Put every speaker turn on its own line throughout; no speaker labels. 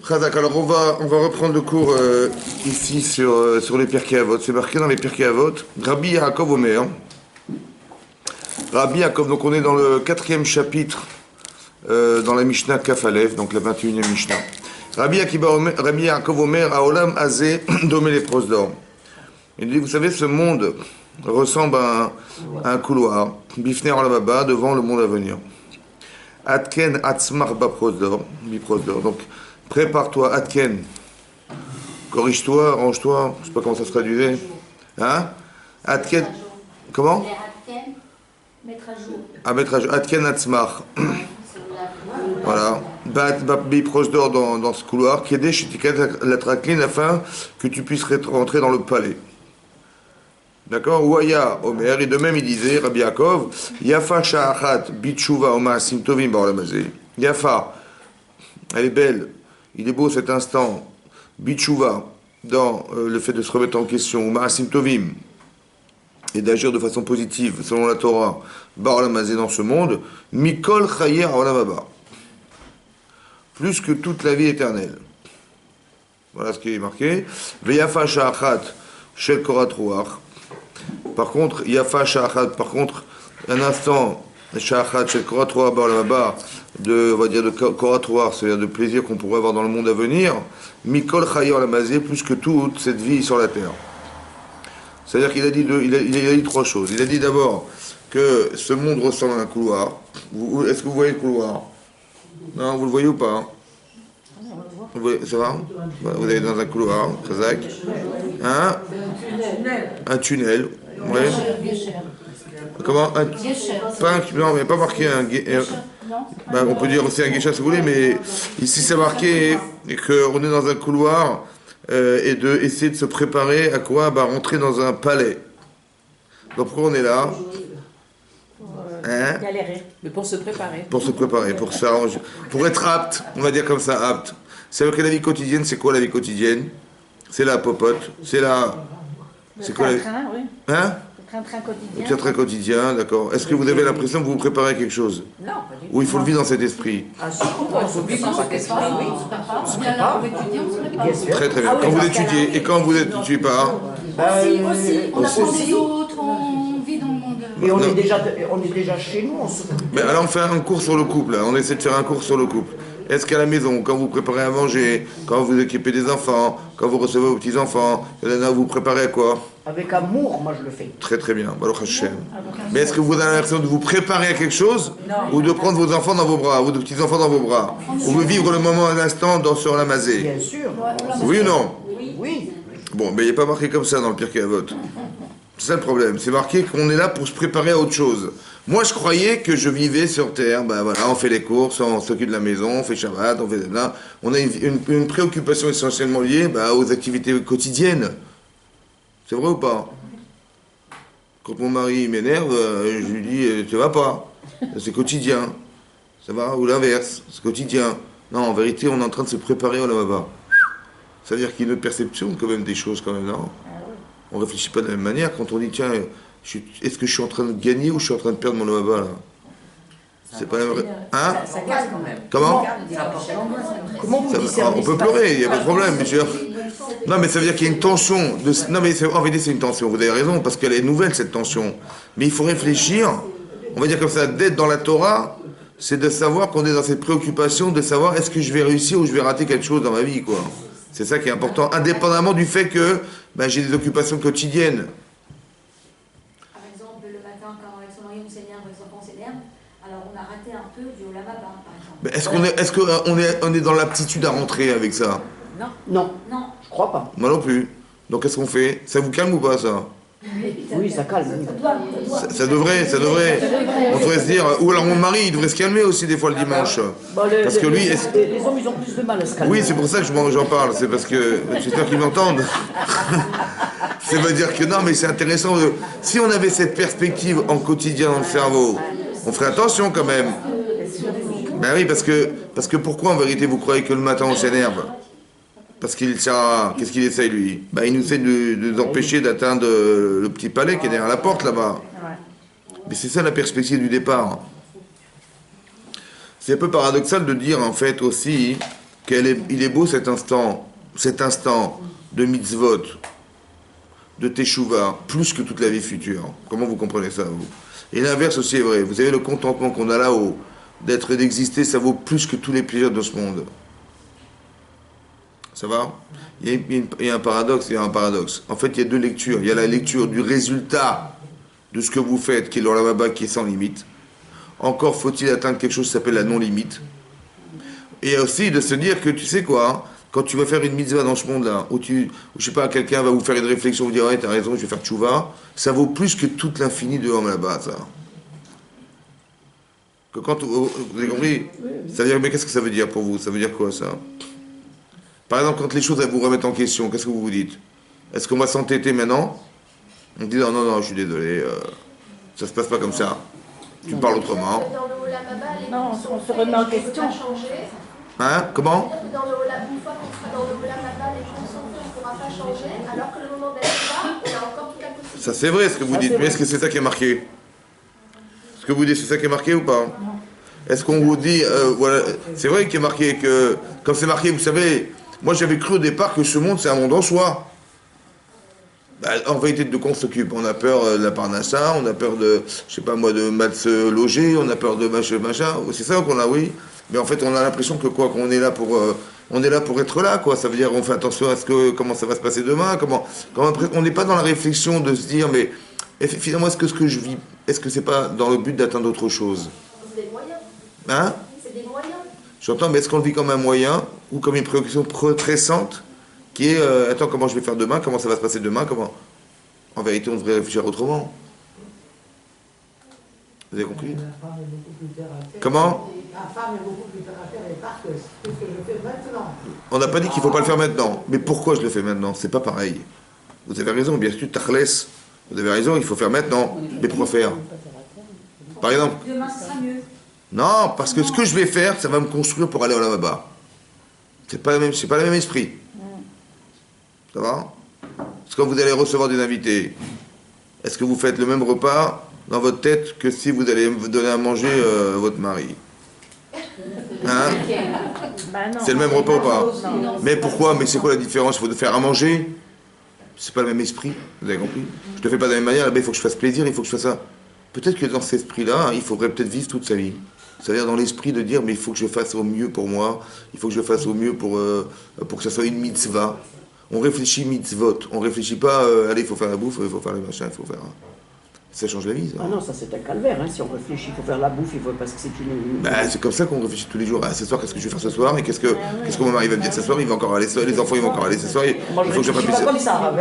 Chazak, alors on va reprendre le cours ici sur les Pirkei Avot. C'est marqué dans les Pirkei Avot. Rabbi Yaakov Omer. Rabbi Yaakov, donc on est dans le 4e chapitre dans la Mishnah Kaf Aleph, donc la 21e Mishnah. Rabbi Yaakov Omer, Haolam Azeh Domé les Prosdor. Il dit, vous savez, ce monde ressemble à un couloir, Bifner Olamaba, devant le monde à venir. Atken Atzmar Baprosdor, Biprosdor. Donc, prépare-toi, Atken. Corrige-toi, range-toi. Je sais pas comment ça se traduisait. Hein? Atken. Comment?
Mettre à jour.
À mettre à jour. Atken Atzmar. Voilà. Biprosdor dans ce couloir. Kédé Shetikat la traklin afin que tu puisses rentrer dans le palais. D'accord? Ouaya Omer, et de même il disait, Rabbi Yaakov, Yafa Sha'achat Bitshuva Oma Simtovim Ba'olamazé. Yafa, elle est belle, il est beau cet instant, Bitshuva, dans le fait de se remettre en question, Oma Simtovim, et d'agir de façon positive, selon la Torah, Ba'olamazé dans ce monde, Mikol Chayer Olamaba. Plus que toute la vie éternelle. Voilà ce qui est marqué. Yafa Sha'achat Shel Korat Ruach. Par contre, Yafa Sha'achat, par contre, un instant, Sha'achat, c'est Korat Ruach Ba'olamaba, on va dire de Korat Ruach, c'est-à-dire de plaisir qu'on pourrait avoir dans le monde à venir, Mikol Chayer Olamazé, plus que toute cette vie sur la terre. C'est-à-dire qu'il a dit, il a dit trois choses. Il a dit d'abord que ce monde ressemble à un couloir. Est-ce que vous voyez le couloir? Non, vous le voyez ou pas? Vous voyez, ça va? Vous allez dans un couloir, Kazak. Hein? Un tunnel. Ouais. Comment? Pas non, mais pas marqué un ben, on peut dire aussi un guécha si vous voulez, mais ici c'est marqué qu'on est dans un couloir et de essayer de se préparer à quoi? Bah, rentrer dans un palais. Donc pourquoi on est là? Hein?
Galérer, mais pour se préparer.
Pour se préparer, pour se faire arranger, pour être apte, on va dire comme ça, apte. C'est vrai que la vie quotidienne, c'est quoi la vie quotidienne? C'est la popote, c'est la...
C'est quoi le train, oui.
Hein?
Le train quotidien.
Le train quotidien, d'accord. Est-ce que vous avez l'impression que vous vous préparez à quelque chose?
Non, pas du tout.
Ou il faut le vivre dans cet esprit?
Ah, si, on se prépare pas qu'est-ce oui. On se prépare.
Très très bien. Quand vous étudiez, et quand vous n'étudiez pas?
Aussi, on apprend des autres, on vit dans le monde.
Mais on est déjà chez nous.
Mais alors on fait un cours sur le couple, là. On essaie de faire un cours sur le couple. Est-ce qu'à la maison, quand vous préparez à manger, quand vous occupez des enfants, quand vous recevez vos petits-enfants, vous préparez à quoi?
Avec amour, moi je le fais.
Très très bien, Baruch Hashem. Mais est-ce que vous avez l'impression de vous préparer à quelque chose? Ou de prendre vos enfants dans vos bras, ou de petits-enfants dans vos bras? Ou de vivre le moment un instant sur la mazée?
Bien sûr.
Oui ou non?
Oui.
Bon, mais il n'est pas marqué comme ça dans le Pirkei Avot. C'est ça le problème, c'est marqué qu'on est là pour se préparer à autre chose. Moi, je croyais que je vivais sur Terre, ben voilà, on fait les courses, on s'occupe de la maison, on fait Shabbat, on fait là. On a une préoccupation essentiellement liée aux activités quotidiennes. C'est vrai ou pas? Quand mon mari m'énerve, je lui dis, tu vas pas, c'est quotidien. Ça va? Ou l'inverse, c'est quotidien. Non, en vérité, on est en train de se préparer au lavaba. C'est-à-dire qu'il y a une perception quand même des choses quand même, non? On réfléchit pas de la même manière quand on dit, tiens, est-ce que je suis en train de gagner ou je suis en train de perdre mon lavaba là? C'est pas la même... Hein?
Ça casse quand même.
Comment?
Comment vous discernez?
On peut pleurer, il n'y a pas de problème, mais je veux dire... Non, mais ça veut dire qu'il y a une tension. Non, mais en vérité, c'est une tension. Vous avez raison, parce qu'elle est nouvelle, cette tension. Mais il faut réfléchir. On va dire comme ça, d'être dans la Torah, c'est de savoir qu'on est dans cette préoccupation de savoir est-ce que je vais réussir ou je vais rater quelque chose dans ma vie, quoi. C'est ça qui est important, indépendamment du fait que j'ai des occupations quotidiennes.
Par exemple, le matin, quand avec son mari on s'énerve, avec son enfant s'énerve, alors on a raté un peu du lavaba, par exemple.
Mais est-ce qu'on est dans l'aptitude à rentrer avec ça?
Non.
Non.
Je crois pas.
Moi non plus. Donc qu'est-ce qu'on fait? Ça vous calme ou pas, ça?
Oui, ça calme.
Ça devrait. On devrait se dire... Ou alors mon mari, il devrait se calmer aussi des fois le dimanche. Parce que lui...
Les hommes, ils ont plus de mal à se calmer.
Oui, c'est pour ça que j'en parle. C'est parce que... J'espère qu'ils m'entendent. Ça veut dire que non, mais c'est intéressant. Si on avait cette perspective en quotidien dans le cerveau, on ferait attention quand même. Ben oui, parce que pourquoi en vérité vous croyez que le matin on s'énerve? Parce qu'il sert qu'est-ce qu'il essaye lui? Il nous essaie de nous empêcher d'atteindre le petit palais qui est derrière la porte là-bas. Mais c'est ça la perspective du départ. C'est un peu paradoxal de dire en fait aussi il est beau cet instant de mitzvot, de teshuva, plus que toute la vie future. Comment vous comprenez ça, vous? Et l'inverse aussi est vrai. Vous avez le contentement qu'on a là-haut, d'être et d'exister, ça vaut plus que tous les plaisirs de ce monde. Ça va? Il y a un paradoxe, En fait, il y a deux lectures. Il y a la lecture du résultat de ce que vous faites, qui est l'olam haba, qui est sans limite. Encore faut-il atteindre quelque chose qui s'appelle la non-limite. Et aussi de se dire que, tu sais quoi, hein, quand tu vas faire une mitzvah dans ce monde-là, où je sais pas, quelqu'un va vous faire une réflexion, vous dire, ouais, t'as raison, je vais faire tchouva, ça vaut plus que toute l'infini de l'homme là-bas, ça. Que quand vous avez compris? Ça veut dire, mais qu'est-ce que ça veut dire pour vous? Ça veut dire quoi, ça? Par exemple, quand les choses elles vous remettent en question, qu'est-ce que vous vous dites? Est-ce qu'on va s'entêter maintenant? On dit, non, non, non, je suis désolé, ça se passe pas comme ça. Tu parles autrement.
Non, on se remet en question.
Hein? Comment?
Une fois qu'on sera dans le Olam Haba, les choses sont faites, on ne pourra pas changer, alors que le moment d'être là, on a encore toute la possibilité.
Ça c'est vrai ce que vous dites, mais est-ce que c'est ça qui est marqué? Ce que vous dites, c'est ça qui est marqué ou pas? Est-ce qu'on vous dit, voilà, c'est vrai qu'il est marqué que, comme c'est marqué, vous savez, moi j'avais cru au départ que ce monde c'est un monde en soi. Bah, en vérité, de quoi on s'occupe? On a peur de la parnassa, on a peur de, je sais pas moi, de mal se loger, on a peur de machin. C'est ça qu'on a, oui. Mais en fait, on a l'impression que quoi, qu'on est là pour, être là, quoi. Ça veut dire, on fait attention à comment ça va se passer demain, on n'est pas dans la réflexion de se dire, mais finalement, est-ce que ce que je vis, est-ce que c'est pas dans le but d'atteindre autre chose?
C'est des moyens.
Hein?
C'est des moyens.
J'entends, mais est-ce qu'on le vit comme un moyen ou comme une préoccupation pressante qui est, attends, comment je vais faire demain, comment ça va se passer demain, comment... En vérité, on devrait réfléchir autrement. Vous avez compris? Comment?
La femme est beaucoup plus terre à terre et parce que c'est ce que je fais maintenant.
On n'a pas dit qu'il ne faut pas le faire maintenant. Mais pourquoi je le fais maintenant? C'est pas pareil. Vous avez raison, bien sûr, Tachlès. Vous avez raison, il faut faire maintenant. Mais pourquoi faire? Par exemple...
Demain, ce sera mieux.
Non, parce que ce que je vais faire, ça va me construire pour aller au là-bas. C'est pas le même esprit. Ça va? Parce que quand vous allez recevoir des invités, est-ce que vous faites le même repas dans votre tête que si vous allez vous donner à manger votre mari? Hein? C'est le même repas ou pas? Mais pourquoi? Mais c'est quoi la différence? Il faut te faire à manger? C'est pas le même esprit, vous avez compris? Je te fais pas de la même manière, là-bas il faut que je fasse plaisir, il faut que je fasse ça. Peut-être que dans cet esprit-là, il faudrait peut-être vivre toute sa vie. C'est-à-dire dans l'esprit de dire, mais il faut que je fasse au mieux pour moi, il faut que je fasse au mieux pour que ça soit une mitzvah. On réfléchit mitzvot, on réfléchit pas, allez, il faut faire la bouffe, il faut faire les machins, il faut faire... Ça change la vie, ça.
Ah non, ça c'est un calvaire, hein. Si on réfléchit, il faut faire la bouffe, il faut parce que c'est une...
Bah, c'est comme ça qu'on réfléchit tous les jours. Ah, ce soir, qu'est-ce que je vais faire ce soir? Et qu'est-ce que mon mari va me dire ce soir? Il va encore aller, les enfants ils vont encore aller ce soir. Il faut que je fasse
pas comme ça,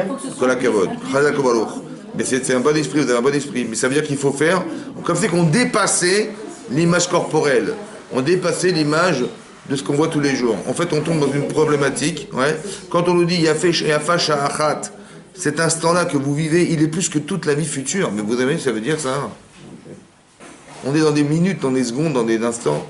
mais c'est un bon esprit, vous avez un bon esprit. Mais ça veut dire qu'il faut faire, comme c'est qu'on dépassait l'image corporelle. On dépassait l'image de ce qu'on voit tous les jours. En fait, on tombe dans une problématique. Ouais. Quand on nous dit Yafa Sha'achat, cet instant-là que vous vivez, il est plus que toute la vie future. Mais vous savez, ça veut dire ça. On est dans des minutes, dans des secondes, dans des instants.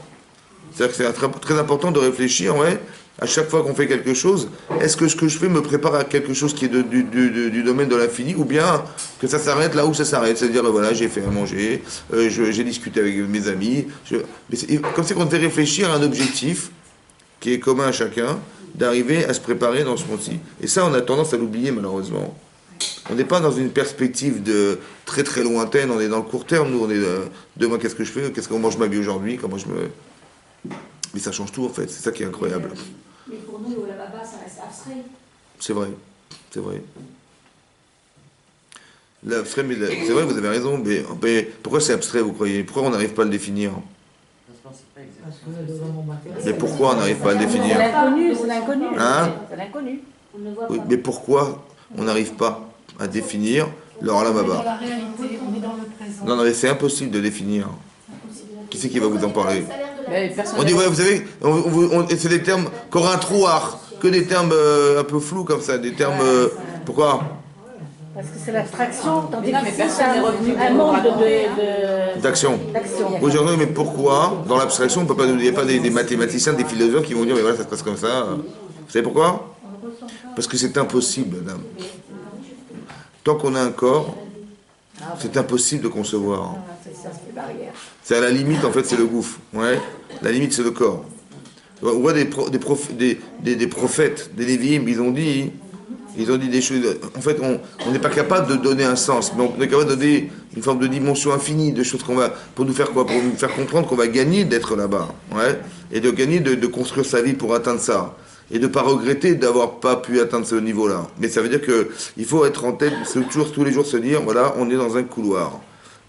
C'est-à-dire que c'est très, très important de réfléchir, ouais, à chaque fois qu'on fait quelque chose, est-ce que ce que je fais me prépare à quelque chose qui est du domaine de l'infini, ou bien que ça s'arrête là où ça s'arrête, c'est-à-dire, voilà, j'ai fait à manger, j'ai discuté avec mes amis, comme c'est qu'on devait réfléchir à un objectif qui est commun à chacun, d'arriver à se préparer dans ce monde-ci. Et ça, on a tendance à l'oublier, malheureusement. On n'est pas dans une perspective de très très lointaine, on est dans le court terme, nous, on est demain, qu'est-ce que je fais, comment je m'habille aujourd'hui, comment je me... Mais ça change tout, en fait, c'est ça qui est incroyable.
Mais pour nous, le Olam Haba, ça reste abstrait.
C'est vrai, c'est vrai. L'abstrait, c'est vrai, vous avez raison, mais pourquoi c'est abstrait, vous croyez? Pourquoi on n'arrive pas à le définir? Mais pourquoi on n'arrive pas à le définir?
C'est l'inconnu, c'est l'inconnu.
Hein?
C'est l'inconnu.
On ne voit
Oui,
pas.
mais pourquoi on n'arrive pas à définir le Olam
Dans
Haba?
la réalité, on est dans le présent.
Non, mais c'est impossible de définir. Qui c'est qui va vous en parler?
Mais personne
On dit, ouais, vous savez, c'est des termes qu'aura un trouard, que des termes un peu flous comme ça, des termes... pourquoi?
Parce que c'est l'abstraction, tandis
Non,
que
mais
c'est
personne n'est revenu
un
pour
monde
raconter.
D'action.
d'action.
Oui, j'entends, mais pourquoi, dans l'abstraction, il n'y a pas des mathématiciens, des philosophes qui vont dire, mais voilà, ça se passe comme ça. Vous savez pourquoi? Parce que c'est impossible, madame. Tant qu'on a un corps, c'est impossible de concevoir.
C'est ça, c'est barrière.
C'est à la limite, en fait, c'est le gouffre. Ouais. La limite, c'est le corps. On voit des prophètes, des Lévi'im, ils ont dit des choses. En fait, on n'est pas capable de donner un sens, mais on est capable de donner une forme de dimension infinie, de choses qu'on va, pour nous faire quoi? Pour nous faire comprendre qu'on va gagner d'être là-bas, ouais, et de gagner de construire sa vie pour atteindre ça. Et de ne pas regretter d'avoir pas pu atteindre ce niveau-là. Mais ça veut dire qu'il faut être en tête, toujours, tous les jours se dire, voilà, on est dans un couloir.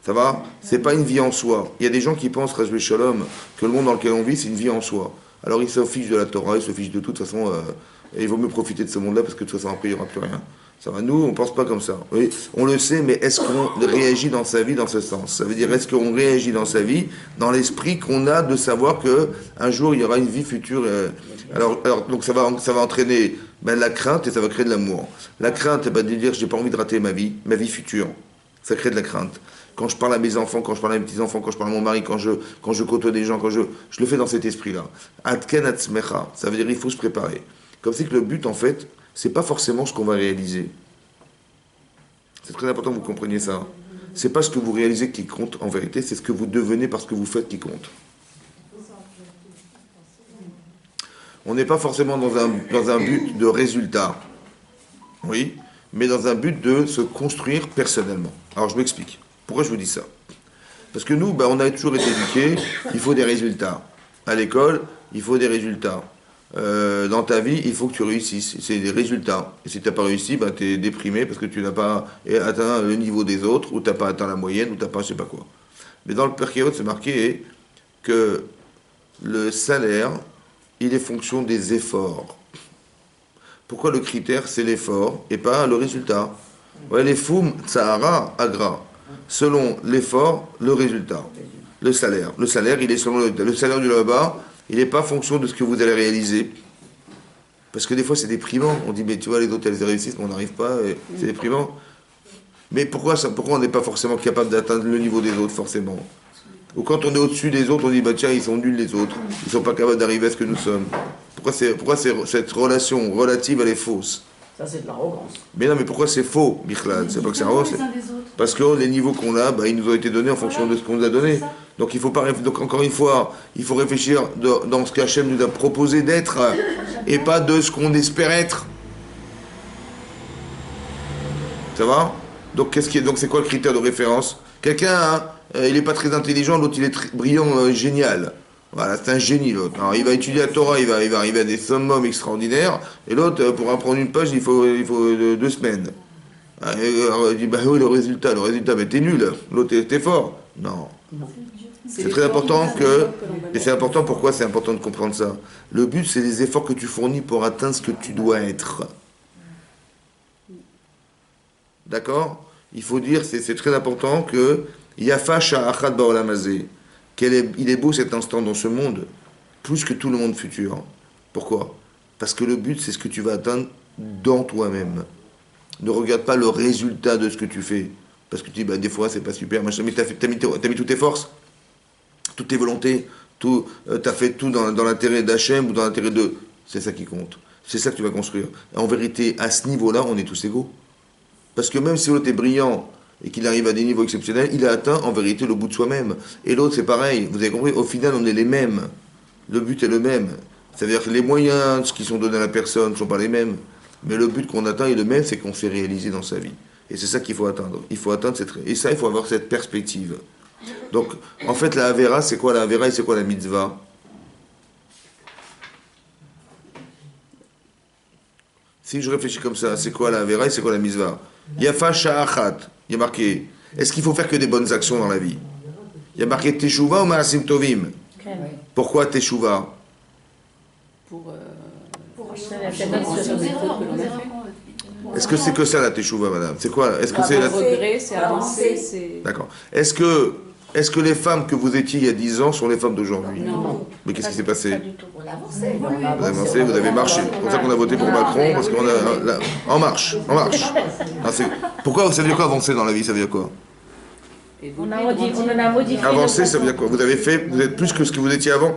Ça va? C'est pas une vie en soi. Il y a des gens qui pensent, Rajvé Shalom, que le monde dans lequel on vit, c'est une vie en soi. Alors ils se fichent de la Torah, ils se fichent de tout. De toute façon, et il vaut mieux profiter de ce monde-là parce que de toute façon, après, il n'y aura plus rien. Ça va? Nous, on ne pense pas comme ça. Oui, on le sait, mais est-ce qu'on réagit dans sa vie dans ce sens? Ça veut dire, est-ce qu'on réagit dans sa vie, dans l'esprit qu'on a de savoir qu'un jour, il y aura une vie future alors, donc ça va entraîner la crainte et ça va créer de l'amour. La crainte, de dire, j'ai pas envie de rater ma vie future. Ça crée de la crainte. Quand je parle à mes enfants, quand je parle à mes petits-enfants, quand je parle à mon mari, quand je côtoie des gens, je le fais dans cet esprit-là. Atken atzmecha, ça veut dire il faut se préparer. Comme c'est que le but, en fait, c'est pas forcément ce qu'on va réaliser. C'est très important que vous compreniez ça. C'est pas ce que vous réalisez qui compte en vérité, c'est ce que vous devenez par ce que vous faites qui compte. On n'est pas forcément dans un but de résultat, oui, mais dans un but de se construire personnellement. Alors je m'explique. Pourquoi je vous dis ça? Parce que nous, on a toujours été éduqués, il faut des résultats. À l'école, il faut des résultats. Dans ta vie, il faut que tu réussisses. C'est des résultats. Et si tu n'as pas réussi, tu es déprimé parce que tu n'as pas atteint le niveau des autres, ou tu n'as pas atteint la moyenne, ou tu n'as pas je sais pas quoi. Mais dans le Perkéot, c'est marqué que le salaire, il est fonction des efforts. Pourquoi le critère, c'est l'effort et pas le résultat? Ouais, les foum, tsahara, agra. Selon l'effort, le résultat. Le salaire. Le salaire, il est selon le salaire du là-bas, il n'est pas fonction de ce que vous allez réaliser. Parce que des fois, c'est déprimant. On dit, mais tu vois, les autres, elles réussissent, mais on n'arrive pas, c'est déprimant. Mais pourquoi on n'est pas forcément capable d'atteindre le niveau des autres, forcément? Ou quand on est au-dessus des autres, on dit, tiens, ils sont nuls les autres. Ils ne sont pas capables d'arriver à ce que nous sommes. Pourquoi cette relation relative, elle est fausse?
Ça, c'est de l'arrogance.
Mais non, mais pourquoi c'est faux, Michlad? C'est pas que c'est arrogant. Parce que les niveaux qu'on a, ils nous ont été donnés en fonction de ce qu'on nous a donné. Donc, donc, encore une fois, il faut réfléchir dans ce qu'Hachem nous a proposé d'être et pas de ce qu'on espère être. Ça va? Donc, c'est quoi le critère de référence? Quelqu'un, il n'est pas très intelligent, l'autre, il est très brillant, génial. Voilà, c'est un génie l'autre. Alors il va étudier la Torah, il va arriver à des summums extraordinaires, et l'autre, pour apprendre une page, il faut 2 semaines. Alors il dit, oui, le résultat, mais t'es nul, l'autre t'es fort. Non. C'est très important et c'est important, pourquoi c'est important de comprendre ça? Le but, c'est les efforts que tu fournis pour atteindre ce que tu dois être. D'accord? Il faut dire, c'est très important que Yafa Sha'achad Ba'olam Hazeh. Il est beau cet instant dans ce monde, plus que tout le monde futur. Pourquoi? Parce que le but, c'est ce que tu vas atteindre dans toi-même. Ne regarde pas le résultat de ce que tu fais. Parce que tu dis, des fois, c'est pas super, machin, mais t'as mis toutes tes forces, toutes tes volontés, t'as fait tout dans l'intérêt d'Hachem ou dans l'intérêt de... C'est ça qui compte. C'est ça que tu vas construire. Et en vérité, à ce niveau-là, on est tous égaux. Parce que même si l'autre est brillant, et qu'il arrive à des niveaux exceptionnels, il a atteint en vérité le bout de soi-même. Et l'autre, c'est pareil. Vous avez compris? Au final, on est les mêmes. Le but est le même. C'est-à-dire que les moyens qui sont donnés à la personne ne sont pas les mêmes. Mais le but qu'on atteint est le même, c'est qu'on s'est réalisé dans sa vie. Et c'est ça qu'il faut atteindre. Il faut atteindre et ça, il faut avoir cette perspective. Donc, en fait, la Avera, c'est quoi la Avera et c'est quoi la Mitzvah? Si je réfléchis comme ça, c'est quoi la Avera et c'est quoi la Mitzvah? Yafa Sha'achat. Il y a marqué, est-ce qu'il faut faire que des bonnes actions dans la vie? Il y a marqué Teshuva ou Ma'asim Tovim. Pourquoi Teshuva?
Pour
Est-ce que c'est que ça la Teshuva, madame? C'est quoi? Est-ce que c'est la...
regret, c'est avancer, c'est...
D'accord. Est-ce que les femmes que vous étiez il y a 10 ans sont les femmes d'aujourd'hui?
Non.
Mais qu'est-ce qui s'est passé?
On a avancé.
Vous avez avancé, vous avez marché. C'est pour ça qu'on a voté pour Macron, parce qu'on a... En marche. Non, pourquoi? Ça veut dire quoi avancer dans la vie? Ça veut dire quoi?
On en a modifié.
Avancer, ça veut dire quoi? Vous êtes plus que ce que vous étiez avant?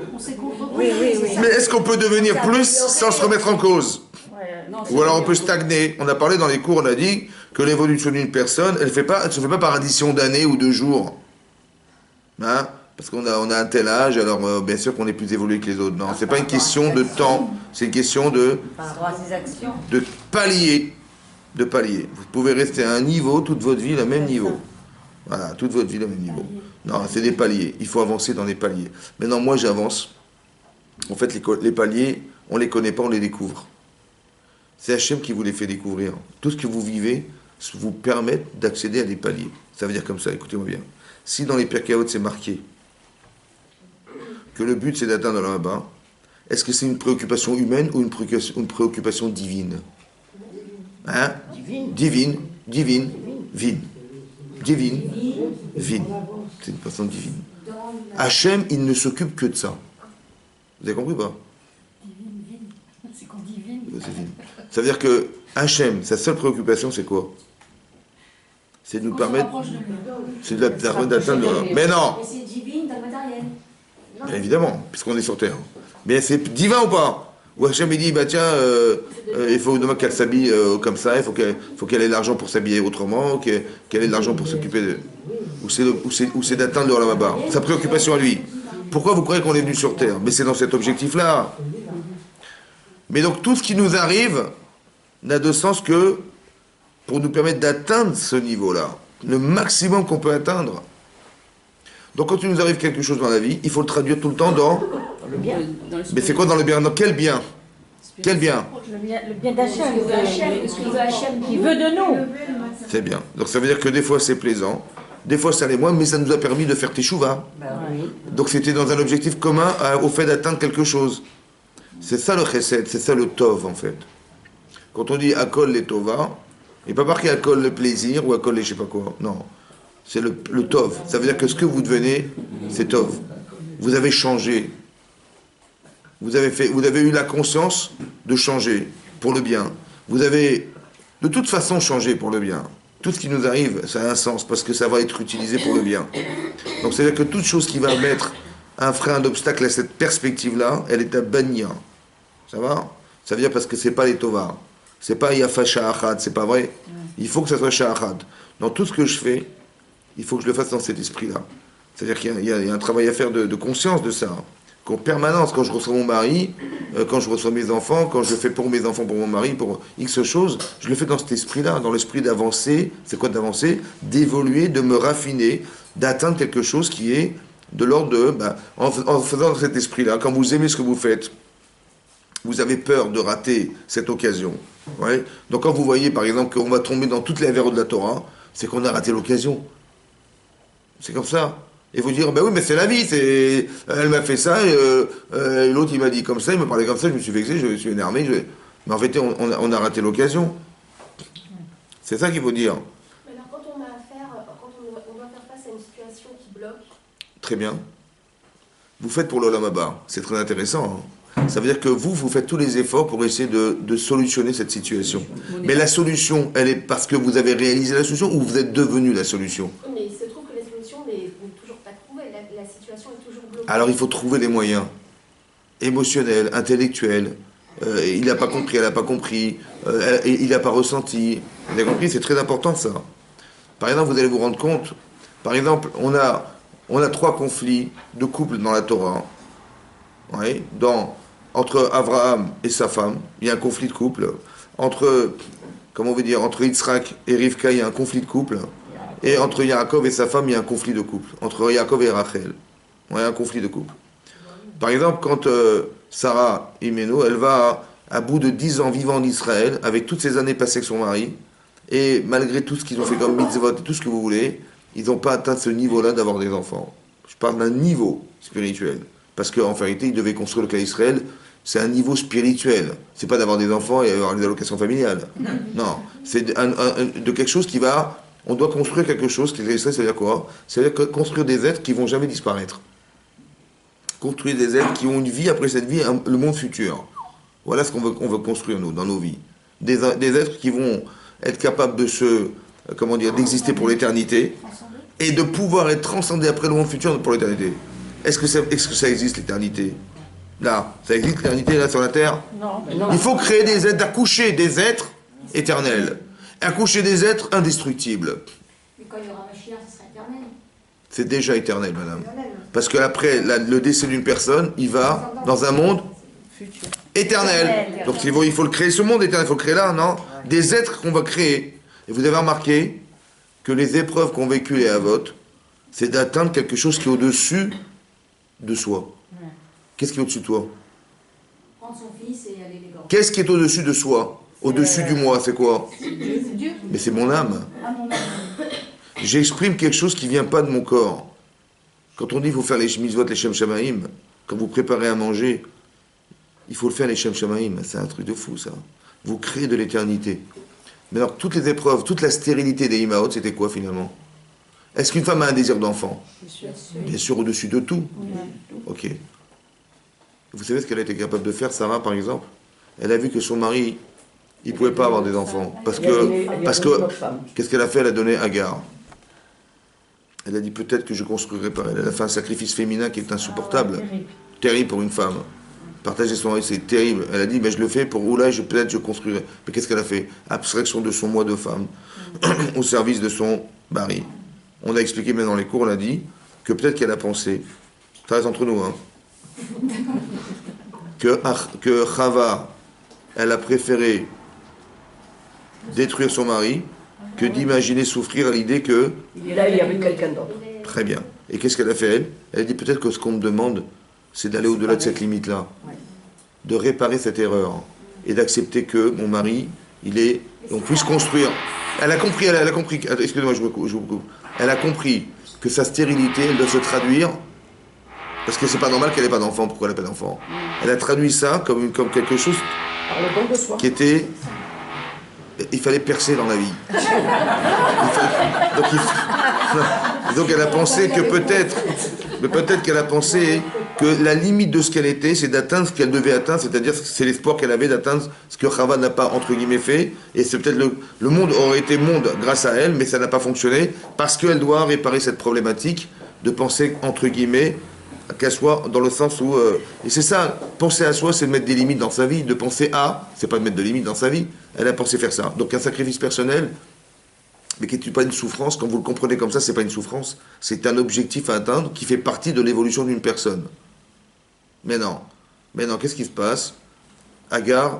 Oui.
Mais est-ce qu'on peut devenir plus sans se remettre en cause? Ou alors on peut stagner. On a parlé dans les cours, on a dit que l'évolution d'une personne, elle ne se fait pas par addition d'années ou de jours. Hein? parce qu'on a un tel âge, alors bien sûr qu'on est plus évolué que les autres. Non, c'est pas une question de temps, c'est une question
Par rapport à ses actions.
de palier. De palier. Vous pouvez rester à un niveau toute votre vie, le même niveau. Voilà, toute votre vie, le même niveau. Non, c'est des paliers. Il faut avancer dans les paliers. Maintenant, moi, j'avance. En fait, les paliers, on ne les connaît pas, on les découvre. C'est Hachem qui vous les fait découvrir. Tout ce que vous vivez vous permet d'accéder à des paliers. Ça veut dire comme ça, écoutez-moi bien. Si dans les Pirkei Avot, c'est marqué que le but, c'est d'atteindre là-bas, est-ce que c'est une préoccupation humaine ou une préoccupation divine? Hein? Divine. Divine. C'est une personne divine. Hachem, il ne s'occupe que de ça. Vous avez compris ou pas?
C'est qu'on divine.
C'est divine. Ça veut dire que Hachem, sa seule préoccupation, c'est quoi? C'est de nous permettre. C'est d'atteindre. Mais non!
Mais c'est divine dans le matériel.
Bien évidemment, puisqu'on est sur Terre. Mais c'est divin ou pas? Ou Hachem il dit, bah tiens, il faut demain qu'elle s'habille comme ça, il faut qu'elle ait l'argent pour s'habiller autrement, qu'elle ait de l'argent pour s'occuper de... Ou c'est d'atteindre le Olam Haba. Sa préoccupation à lui. Pourquoi vous croyez qu'on est venu sur Terre? Mais c'est dans cet objectif-là. Mais donc tout ce qui nous arrive n'a de sens que pour nous permettre d'atteindre ce niveau-là. Le maximum qu'on peut atteindre. Donc quand il nous arrive quelque chose dans la vie, il faut le traduire tout le temps dans...
Le bien.
Mais c'est quoi dans le bien? Dans quel bien? Quel bien?
Le bien d'Hachem.
Ce que veut Hachem,
Il veut de nous.
C'est bien. Donc ça veut dire que des fois c'est plaisant, des fois ça l'est moins, mais ça nous a permis de faire teshuva. Donc c'était dans un objectif commun au fait d'atteindre quelque chose. C'est ça le chesed, c'est ça le tov en fait. Quand on dit akol les tova, il n'est pas marqué akol le plaisir ou akol les je sais pas quoi. Non. C'est le tov. Ça veut dire que ce que vous devenez, c'est tov. Vous avez changé. Vous avez eu la conscience de changer pour le bien. Vous avez de toute façon changé pour le bien. Tout ce qui nous arrive, ça a un sens parce que ça va être utilisé pour le bien. Donc c'est-à-dire que toute chose qui va mettre un frein, un obstacle à cette perspective-là, elle est à bannir. Ça va? Ça veut dire parce que c'est pas les tovas. C'est pas yafa sha'achad, c'est pas vrai. Il faut que ça soit sha'achad. Dans tout ce que je fais, il faut que je le fasse dans cet esprit-là. C'est-à-dire qu'il y a un travail à faire de conscience de ça. Qu'en permanence, quand je reçois mon mari, quand je reçois mes enfants, quand je fais pour mes enfants, pour mon mari, pour X choses, je le fais dans cet esprit-là, dans l'esprit d'avancer. C'est quoi d'avancer? D'évoluer, de me raffiner, d'atteindre quelque chose qui est de l'ordre de... en faisant dans cet esprit-là, quand vous aimez ce que vous faites, vous avez peur de rater cette occasion. Ouais. Donc quand vous voyez, par exemple, qu'on va tomber dans toutes les verres de la Torah, c'est qu'on a raté l'occasion. C'est comme ça. Et vous dire, ben oui, mais c'est la vie, elle m'a fait ça, et l'autre il m'a dit comme ça, il me parlait comme ça, je me suis vexé, je me suis énervé, mais en fait on a raté l'occasion. C'est ça qu'il faut dire.
Mais alors quand on doit faire face à une situation qui bloque...
Très bien. Vous faites pour l'Olam Haba, c'est très intéressant. Hein. Ça veut dire que vous faites tous les efforts pour essayer de solutionner cette situation. Mais la solution, elle est parce que vous avez réalisé la solution ou vous êtes devenu la solution?
Mais il se trouve que la solution n'est toujours pas trouvée, la situation est toujours bloquée.
Alors il faut trouver les moyens émotionnels, intellectuels. Il n'a pas compris, elle n'a pas compris, il n'a pas ressenti. Vous avez compris? C'est très important ça. Par exemple, vous allez vous rendre compte, par exemple, on a 3 conflits de couple dans la Torah. Oui, entre Abraham et sa femme, il y a un conflit de couple. Entre Yitzhak et Rivka, il y a un conflit de couple. Et entre Yaakov et sa femme, il y a un conflit de couple. Entre Yaakov et Rachel, il y a un conflit de couple. Par exemple, quand Sarah Imeno, elle va à bout de 10 ans vivant en Israël, avec toutes ces années passées avec son mari, et malgré tout ce qu'ils ont fait comme mitzvot et tout ce que vous voulez, ils n'ont pas atteint ce niveau-là d'avoir des enfants. Je parle d'un niveau spirituel. Parce qu'en vérité, ils devaient construire le cas d'Israël, c'est un niveau spirituel. C'est pas d'avoir des enfants et avoir des allocations familiales. Non, c'est de quelque chose qui va... On doit construire quelque chose qui est ça veut dire quoi? C'est-à-dire construire des êtres qui vont jamais disparaître. Construire des êtres qui ont une vie après cette vie, le monde futur. Voilà ce qu'on veut construire nous, dans nos vies. Des êtres qui vont être capables de d'exister pour l'éternité et de pouvoir être transcendés après le monde futur pour l'éternité. Est-ce que ça existe l'éternité? Là, ça existe l'éternité là sur la terre?
Non.
Il faut créer des êtres, accoucher des êtres éternels. Accoucher des êtres indestructibles.
Mais quand il y aura Mashiach, ce sera éternel.
C'est déjà éternel, madame. Parce que après le décès d'une personne, il va dans un monde éternel. Donc il faut le créer, ce monde éternel, il faut le créer là, non? Des êtres qu'on va créer. Et vous avez remarqué que les épreuves qu'ont vécues les Havot, c'est d'atteindre quelque chose qui est au-dessus de soi. Qu'est-ce qui est au-dessus de toi?
Prendre son fils et aller les gants.
Qu'est-ce qui est au-dessus de soi? Au-dessus du moi, c'est quoi?
C'est Dieu.
Mais c'est mon âme.
Ah, mon âme.
J'exprime quelque chose qui ne vient pas de mon corps. Quand on dit qu'il faut faire les mitzvot, les shem shamaim, quand vous préparez à manger, il faut le faire les shem shamaim. C'est un truc de fou, ça. Vous créez de l'éternité. Mais alors, toutes les épreuves, toute la stérilité des imaot, c'était quoi finalement? Est-ce qu'une femme a un désir d'enfant? Bien sûr, au-dessus de tout. Ok. Vous savez ce qu'elle a été capable de faire, Sarah, par exemple? Elle a vu que son mari, il ne pouvait pas avoir des enfants. Parce que qu'est-ce qu'elle a fait? Elle a donné Agar. Elle a dit peut-être que je construirai par elle. Elle a fait un sacrifice féminin qui est insupportable. Terrible pour une femme. Partager son mari, c'est terrible. Elle a dit, je le fais pour où là, peut-être je construirai. Mais qu'est-ce qu'elle a fait? Abstraction de son moi de femme au service de son mari. On a expliqué même dans les cours, on a dit que peut-être qu'elle a pensé, ça reste entre nous, hein, que Chava, elle a préféré détruire son mari que d'imaginer souffrir à l'idée que...
Et là, il y avait quelqu'un d'autre.
Très bien. Et qu'est-ce qu'elle a fait, elle? Elle a dit peut-être que ce qu'on me demande, c'est d'aller au-delà de cette limite-là, de réparer cette erreur et d'accepter que mon mari, on puisse construire. Elle a compris, excusez-moi, je vous coupe. Elle a compris que sa stérilité, elle doit se traduire, parce que c'est pas normal qu'elle n'ait pas d'enfant. Pourquoi elle n'a pas d'enfant? Elle a traduit ça comme quelque chose
Par le don de soi.
qui était... Il fallait percer dans la vie. Donc elle a pensé que peut-être qu'elle a pensé que la limite de ce qu'elle était, c'est d'atteindre ce qu'elle devait atteindre, c'est-à-dire que c'est l'espoir qu'elle avait d'atteindre ce que Chava n'a pas, entre guillemets, fait, et c'est peut-être le monde aurait été monde grâce à elle, mais ça n'a pas fonctionné, parce qu'elle doit réparer cette problématique de penser, entre guillemets, qu'elle soit dans le sens où... et c'est ça, penser à soi, c'est de mettre des limites dans sa vie, de penser à, c'est pas de mettre de limites dans sa vie, elle a pensé faire ça. Donc un sacrifice personnel, mais qui n'est pas une souffrance, quand vous le comprenez comme ça, c'est pas une souffrance, c'est un objectif à atteindre qui fait partie de l'évolution d'une personne. Mais non, qu'est-ce qui se passe? Agar,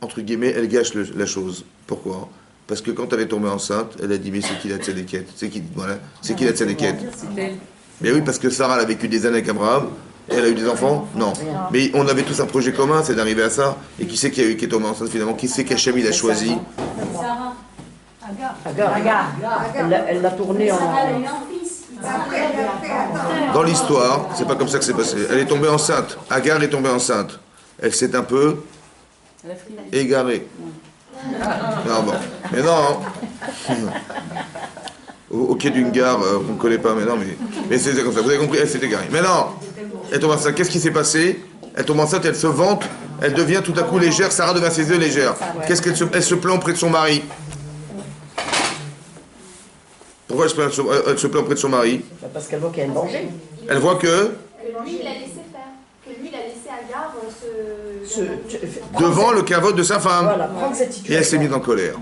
entre guillemets, elle gâche la chose. Pourquoi? Parce que quand elle est tombée enceinte, elle a dit, mais c'est qui la tzedeket? C'est qui la tzedeket? Mais oui, parce que Sarah elle a vécu des années avec Abraham, et elle a eu des enfants? Non. Mais on avait tous un projet commun, c'est d'arriver à ça. Et qui c'est qui est tombé enceinte finalement? Qui c'est qu'Hachem il a choisi?
Sarah.
Agar. Elle l'a tourné en...
Sarah, elle a eu un fils.
Dans l'histoire, c'est pas comme ça que c'est passé. Elle est tombée enceinte. Agar est tombée enceinte. Elle s'est un peu égarée. Non, bon. Mais non. Au quai d'une gare qu'on ne connaît pas, mais c'est comme ça, vous avez compris, elle s'est égarée. Mais non, elle tombe enceinte, qu'est-ce qui s'est passé? Elle tombe enceinte, elle se vante, elle devient tout à coup légère, Sarah devient ses yeux légère. Qu'est-ce elle se plaint auprès de son mari? Pourquoi elle se plaint auprès de son mari?
Parce qu'elle voit qu'il y a un danger.
Elle voit que...
Lui, il a laissé faire. Que lui, il a laissé Agar
devant le cavote de sa femme.
Voilà, prendre cette situation.
Et elle s'est mise en colère.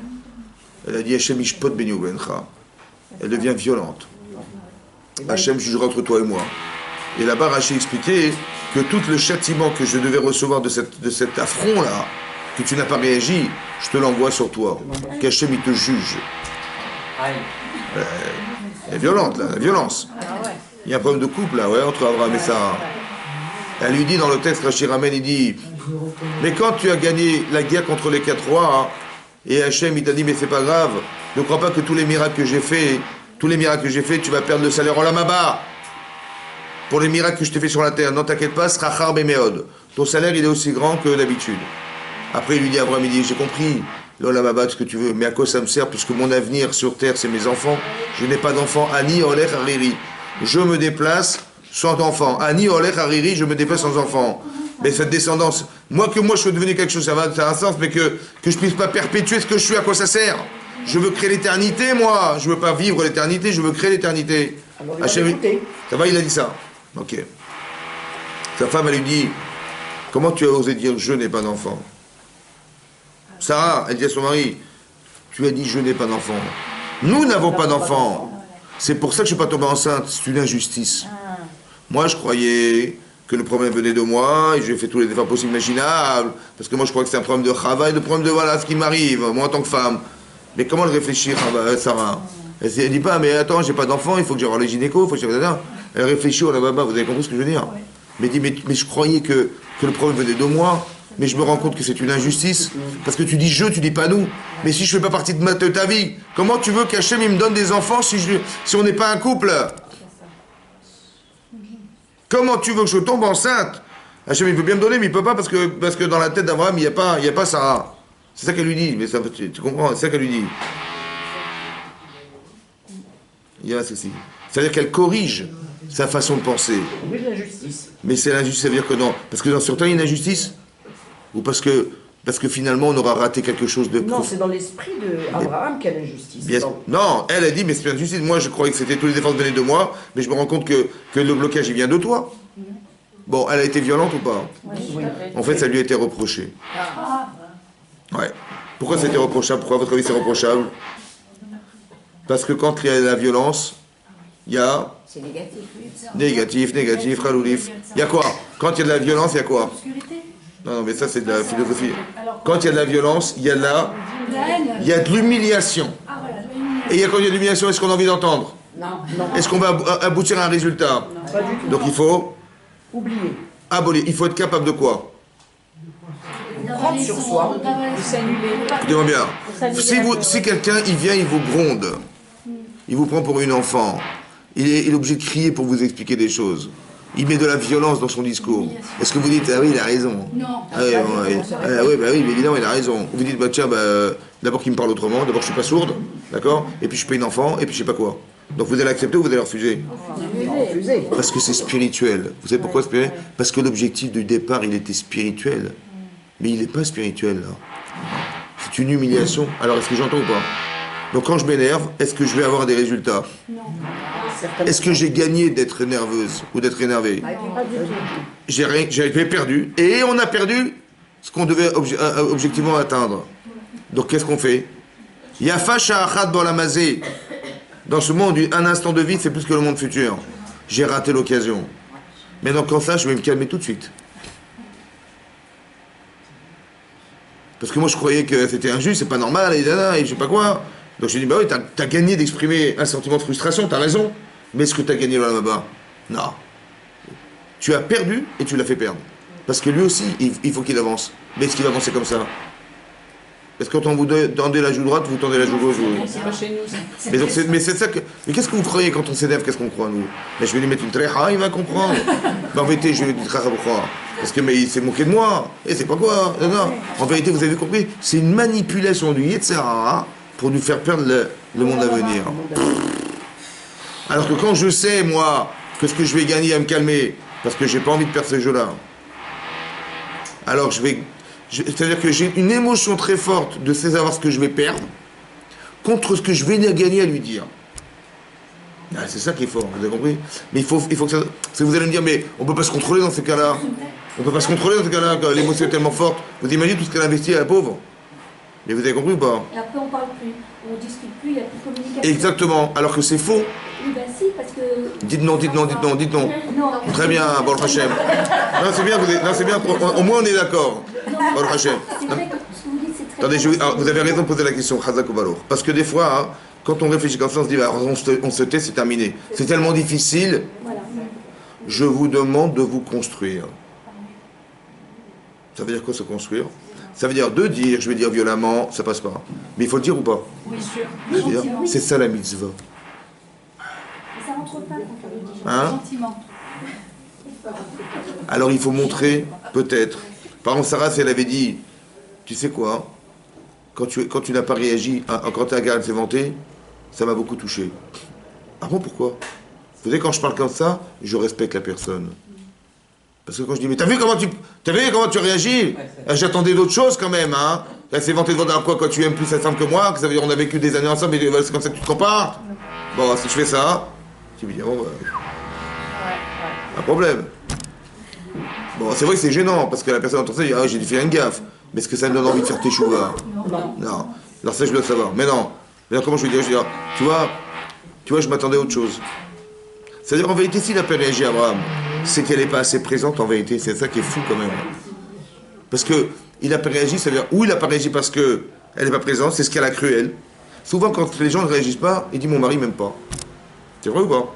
Elle a dit, Hachem ishpot beni ubencha. Elle devient violente. Hachem jugera entre toi et moi. Et là-bas, Rachid expliquait que tout le châtiment que je devais recevoir de cet affront-là, que tu n'as pas réagi, je te l'envoie sur toi. Qu'Hachem, il te juge. Elle est violente, là, la violence. Il y a un problème de couple, là, entre Abraham et Sarah. Elle lui dit dans le texte, Rachid ramène, il dit, mais quand tu as gagné la guerre contre les 4 rois, et Hachem, il t'a dit, mais c'est pas grave, ne crois pas que tous les miracles que j'ai faits, tu vas perdre le salaire en lamaba. Pour les miracles que je t'ai fait sur la terre, non t'inquiète pas, ce sera char méod. Ton salaire, il est aussi grand que d'habitude. Après, il lui dit, Abraham, il dit, j'ai compris, l'olamaba, ce que tu veux, mais à quoi ça me sert, puisque mon avenir sur terre, c'est mes enfants. Je n'ai pas d'enfants, Ani, Olech, Hariri. Je me déplace sans enfants. Ani, Olech, Hariri, je me déplace sans enfants. Mais cette descendance, moi je suis devenu quelque chose, ça a un sens, mais que je puisse pas perpétuer ce que je suis, à quoi ça sert? Je veux créer l'éternité, moi. Je veux pas vivre l'éternité, je veux créer l'éternité. Ça va, il a dit ça. Ok. Sa femme, elle lui dit, comment tu as osé dire je n'ai pas d'enfant? Sarah, elle dit à son mari, tu as dit je n'ai pas d'enfant. Nous n'avons pas d'enfant. C'est pour ça que je ne suis pas tombée enceinte. C'est une injustice. Moi, je croyais que le problème venait de moi et j'ai fait tous les efforts possibles imaginables. Parce que moi, je crois que c'est un problème de travail, de problème de voilà ce qui m'arrive, moi en tant que femme. Mais comment le réfléchir, Sarah? Elle dit pas, mais attends, j'ai pas d'enfant, il faut que j'aille voir les gynécos, il faut que j'aille. Elle réfléchit, oh là bas, vous avez compris ce que je veux dire? Mais dit, mais je croyais que le problème venait de moi. Mais je me rends compte que c'est une injustice. Parce que tu dis je, tu dis pas nous. Mais si je fais pas partie de ta vie, comment tu veux qu'Hachem il me donne des enfants si on n'est pas un couple? Comment tu veux que je tombe enceinte? Hachem il veut bien me donner, mais il peut pas parce que dans la tête d'Abraham, il n'y a pas Sarah. C'est ça qu'elle lui dit. Mais ça, tu comprends? C'est ça qu'elle lui dit. Il y a ceci. C'est-à-dire qu'elle corrige sa façon de penser.
Oui, l'injustice.
Mais c'est l'injustice, ça veut dire que non. Parce que dans certains, il y a une injustice. Ou parce que finalement, on aura raté quelque chose de...
Non, c'est dans l'esprit d'Abraham qu'il y a l'injustice.
Non, elle a dit, mais c'est pas injustice. Moi, je croyais que c'était tous les efforts venaient de moi, mais je me rends compte que le blocage, il vient de toi. Bon, elle a été violente ou pas?
Oui.
En fait, ça lui a été reproché. Ouais. Pourquoi c'était reprochable? Pourquoi, à votre avis, c'est reprochable? Parce que quand il y a la violence, il y a...
C'est
négatif.
Négatif, raloulif. Il y a quoi? Quand il y a de la violence, il y a quoi?
Obscurité.
Non, mais ça, c'est de la philosophie. Quand il y a de la violence, il y a de
La haine.
il y a de l'humiliation.
Ah voilà, l'humiliation.
Et quand il y a de l'humiliation, est-ce qu'on a envie d'entendre?
Non.
Est-ce qu'on va aboutir à un résultat?
Pas du tout.
Donc il faut
Oublier.
abolir. Il faut être capable de quoi?
Prendre sur soi.
De s'annuler.
Écoutez-moi bien. Si quelqu'un, il vient, il vous gronde, il vous prend pour une enfant, il est obligé de crier pour vous expliquer des choses. Il met de la violence dans son discours. Est-ce que vous dites, ah oui, il a raison?
Non.
Ah oui, bah oui, mais évidemment, il a raison. Vous dites, bah tiens, d'abord qu'il me parle autrement, d'abord je suis pas sourde, d'accord? Et puis je suis pas une enfant, et puis je sais pas quoi. Donc vous allez accepter ou vous allez refuser?
Refuser.
Parce que c'est spirituel. Vous savez pourquoi spirituel? Parce que l'objectif du départ, il était spirituel. Mais il n'est pas spirituel, là. C'est une humiliation. Alors, est-ce que j'entends ou pas? Donc quand je m'énerve, est-ce que je vais avoir des résultats? Est-ce que j'ai gagné d'être nerveuse ou d'être énervé?
Pas du tout.
J'ai perdu. Et on a perdu ce qu'on devait objectivement atteindre. Donc qu'est-ce qu'on fait? Yafa sha'achad bolamazé. Dans ce monde, un instant de vie, c'est plus que le monde futur. J'ai raté l'occasion. Maintenant, quand ça, je vais me calmer tout de suite. Parce que moi, je croyais que c'était injuste, c'est pas normal, et je sais pas quoi. Donc j'ai dit, bah oui, t'as gagné d'exprimer un sentiment de frustration, t'as raison. Mais est-ce que t'as gagné là-bas? Non. Tu as perdu et tu l'as fait perdre. Parce que lui aussi, il faut qu'il avance. Mais est-ce qu'il va avancer comme ça? Est-ce que quand vous tendez la joue droite, vous tendez la joue gauche?
C'est pas chez nous, ça.
Mais c'est ça que... Mais qu'est-ce que vous croyez quand on s'énerve? Qu'est-ce qu'on croit, nous? Mais je vais lui mettre une tréha, il va comprendre. Mais en vérité, je vais lui dire tréha pourquoi? Parce que mais il s'est moqué de moi. Et c'est pas quoi? Non. En vérité, vous avez compris? C'est une manipulation du Yetzirah pour nous faire perdre le monde à venir. Alors que quand je sais, moi, que ce que je vais gagner à me calmer, parce que j'ai pas envie de perdre ce jeu-là, alors c'est-à-dire que j'ai une émotion très forte de savoir ce que je vais perdre contre ce que je vais gagner à lui dire. Ah, c'est ça qui est fort, vous avez compris? Mais il faut que ça... Parce que vous allez me dire, mais on peut pas se contrôler dans ces cas-là. On peut pas se contrôler dans ces cas-là, quand l'émotion est tellement forte. Vous imaginez tout ce qu'elle a investi à la pauvre? Mais vous avez compris ou pas?
Et après, on parle plus, on discute plus, il n'y a plus de communication.
Exactement, alors que c'est faux.
Oui, ben si, parce que...
Dites non.
Non.
Très bien, Baruch Hashem. Non, c'est bien, c'est bien, au moins on est d'accord. Baruch Hashem.
C'est vrai que ce que vous dites, c'est très...
Attendez, vous avez raison de poser la question, Chazak ou Baruch. Parce que des fois, hein, quand on réfléchit comme ça, on se dit, bah, on se tait, c'est terminé. C'est tellement difficile.
Voilà.
Je vous demande de vous construire. Ça veut dire quoi, se construire? Ça veut dire de dire, je vais dire violemment, ça passe pas. Mais il faut le dire ou pas?
Oui, sûr.
C'est-à-dire, c'est ça la mitzvah.
Mais ça rentre pas quand on le dit.
Hein?
Gentiment.
Alors il faut montrer, peut-être. Par exemple, Sarah, si elle avait dit, tu sais quoi, quand tu n'as pas réagi, quand ta garde s'est vantée, ça m'a beaucoup touché. Ah bon, pourquoi? Vous savez, quand je parle comme ça, je respecte la personne. Parce que quand je dis, mais t'as vu comment tu réagis? J'attendais d'autres choses quand même, hein. Elle s'est vantée de voir quoi, quand tu aimes plus cette femme que moi, que ça veut dire on a vécu des années ensemble, mais c'est comme ça que tu te compares. Bon, si je fais ça, tu me dis, bon, un problème. Bon, c'est vrai que c'est gênant, parce que la personne entend ça, dit, ah, j'ai fait une gaffe. Mais est-ce que ça me donne envie de faire tes choux là? Non. Alors ça, je dois savoir. Mais non. Mais alors, comment je vais dire? Je vais dire, tu vois, Tu vois, je m'attendais à autre chose. C'est-à-dire, en vérité, s'il n'a pas réagi à Abraham, c'est qu'elle n'est pas assez présente en vérité. C'est ça qui est fou quand même. Parce que il n'a pas réagi, ça veut dire, ou il n'a pas réagi parce qu'elle n'est pas présente, c'est ce qu'elle a cru elle. Souvent, quand les gens ne réagissent pas, il dit mon mari m'aime pas. C'est vrai ou pas?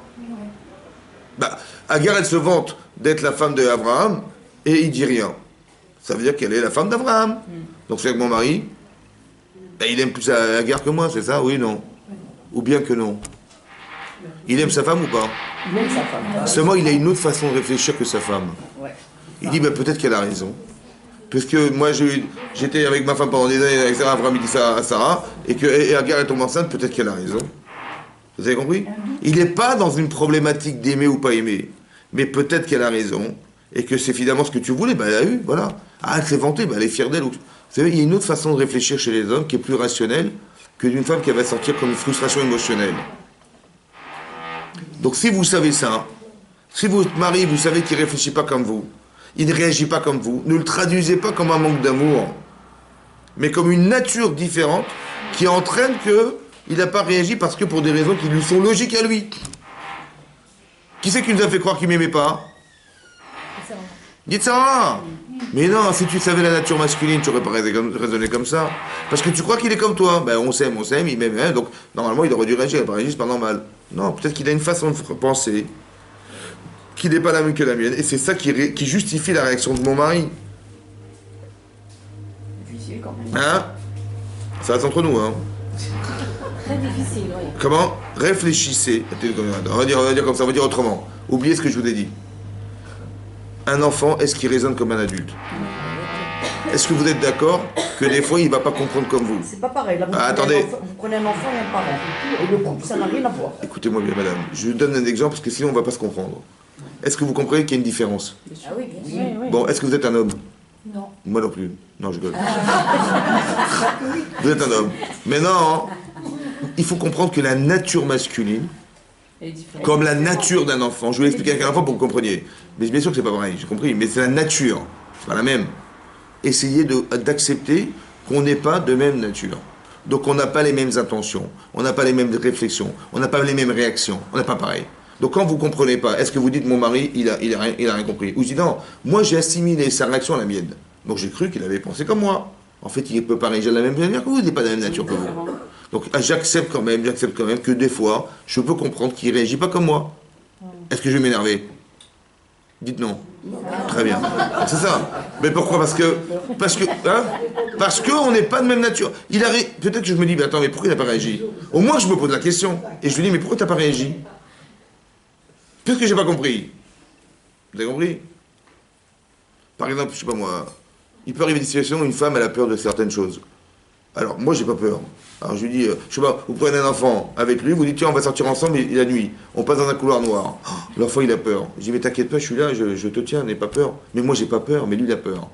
Bah, Agar, elle se vante d'être la femme d'Abraham et il dit rien. Ça veut dire qu'elle est la femme d'Abraham. Donc c'est que mon mari, bah, il aime plus Agar que moi, c'est ça? Oui, non. Ou bien que non. Il aime sa femme ou pas?
Il aime sa femme.
Seulement, il a une autre façon de réfléchir que sa femme.
Ouais.
Il dit, bah, peut-être qu'elle a raison. Parce que moi, j'étais avec ma femme pendant des années, avec Sarah, Abraham, il dit ça à Sarah, et Agar est tombée enceinte, peut-être qu'elle a raison. Vous avez compris? Il n'est pas dans une problématique d'aimer ou pas aimer, mais peut-être qu'elle a raison, et que c'est finalement ce que tu voulais, bah, elle a eu, voilà. Ah, elle s'est vantée, bah, elle est fière d'elle. Vous savez, il y a une autre façon de réfléchir chez les hommes qui est plus rationnelle que d'une femme qui va sortir comme une frustration émotionnelle. Donc si vous savez ça, si votre mari, vous savez qu'il ne réfléchit pas comme vous, il ne réagit pas comme vous, ne le traduisez pas comme un manque d'amour, mais comme une nature différente qui entraîne qu'il n'a pas réagi parce que pour des raisons qui lui sont logiques à lui. Qui c'est qui nous a fait croire qu'il ne m'aimait pas? Dites ça. Mais non, si tu savais la nature masculine, tu n'aurais pas raisonné comme ça. Parce que tu crois qu'il est comme toi. Ben on s'aime, il m'aime, hein, donc normalement il aurait dû réagir, il n'a pas réagi, c'est pas normal. Non, peut-être qu'il a une façon de penser qui n'est pas la même que la mienne, et c'est ça qui justifie la réaction de mon mari.
Difficile quand même.
Hein? Ça reste entre nous, hein.
Très difficile, oui.
Comment? Réfléchissez. On va dire comme ça, on va dire autrement. Oubliez ce que je vous ai dit. Un enfant, est-ce qu'il raisonne comme un adulte? Est-ce que vous êtes d'accord que des fois, il ne va pas comprendre comme vous?
C'est pas pareil. Là,
Attendez.
Vous prenez un enfant et un parent. Et le couple, ça n'a rien à voir.
Écoutez-moi bien, madame. Je vous donne un exemple parce que sinon, on ne va pas se comprendre. Est-ce que vous comprenez qu'il y a une différence?
Ah oui, bien sûr. Oui.
Bon, est-ce que vous êtes un homme?
Non.
Moi non plus. Non, je rigole. Vous êtes un homme. Mais non, il faut comprendre que la nature masculine, comme la nature d'un enfant, je vais l'expliquer avec un enfant pour que vous compreniez. Mais bien sûr que c'est pas pareil, j'ai compris, mais c'est la nature, c'est pas la même. Essayez d'accepter qu'on n'est pas de même nature. Donc on n'a pas les mêmes intentions, on n'a pas les mêmes réflexions, on n'a pas les mêmes réactions, on n'est pas pareil. Donc quand vous ne comprenez pas, est-ce que vous dites mon mari, il a rien compris? Ou je dis non, moi j'ai assimilé sa réaction à la mienne. Donc j'ai cru qu'il avait pensé comme moi. En fait, il ne peut pas réagir de la même manière que vous, il n'est pas de la même nature que vous. Donc j'accepte quand même que des fois, je peux comprendre qu'il ne réagit pas comme moi. Est-ce que je vais m'énerver? Dites non. Très bien. C'est ça. Mais pourquoi? Parce qu'on n'est pas de même nature. Peut-être que je me dis, mais attends, mais pourquoi il n'a pas réagi? Au moins je me pose la question. Et je lui dis, mais pourquoi tu n'as pas réagi? Parce que j'ai pas compris. Vous avez compris? Par exemple, je sais pas moi, il peut arriver des situations où une femme elle a peur de certaines choses. Alors moi j'ai pas peur. Alors je lui dis, je sais pas, vous prenez un enfant avec lui, vous dites tiens on va sortir ensemble la nuit. On passe dans un couloir noir. Oh, l'enfant il a peur. Je dis mais t'inquiète pas, je suis là, je te tiens, n'aie pas peur. Mais moi j'ai pas peur, mais lui il a peur.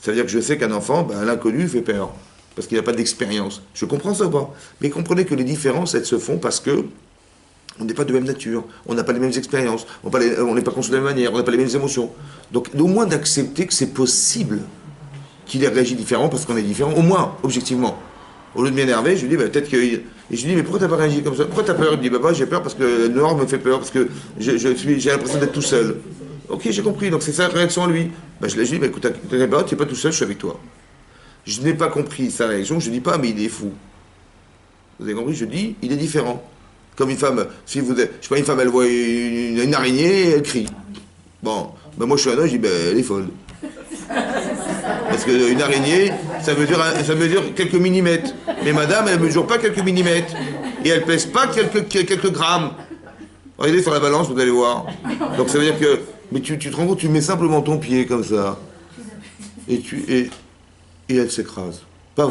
Ça veut dire que je sais qu'un enfant, l'inconnu fait peur. Parce qu'il n'a pas d'expérience. Je comprends ça ou pas? Mais comprenez que les différences elles se font parce que on n'est pas de même nature, on n'a pas les mêmes expériences, on n'est pas conçu de la même manière, on n'a pas les mêmes émotions. Donc au moins d'accepter que c'est possible qu'il ait réagi différemment parce qu'on est différent, au moins, objectivement. Au lieu de m'énerver, je lui dis, peut-être que... Et je lui dis, mais pourquoi t'as pas réagi comme ça? Pourquoi t'as peur? Il me dit, j'ai peur parce que le noir me fait peur, parce que j'ai l'impression d'être tout seul. Ok, j'ai compris, donc c'est sa réaction à lui. Je lui dis, écoute, t'inquiète pas, t'es pas tout seul, je suis avec toi. Je n'ai pas compris sa réaction, je ne dis pas, mais il est fou. Vous avez compris? Je dis, il est différent. Comme une femme, si vous, je sais pas, une femme, elle voit une araignée, elle crie. Bon, moi je suis un homme, je dis, elle est folle. Parce qu'une araignée, ça mesure quelques millimètres. Mais madame, elle ne mesure pas quelques millimètres. Et elle pèse pas quelques grammes. Regardez sur la balance, vous allez voir. Donc ça veut dire que, mais tu te rends compte, tu mets simplement ton pied comme ça. Et elle s'écrase. Pas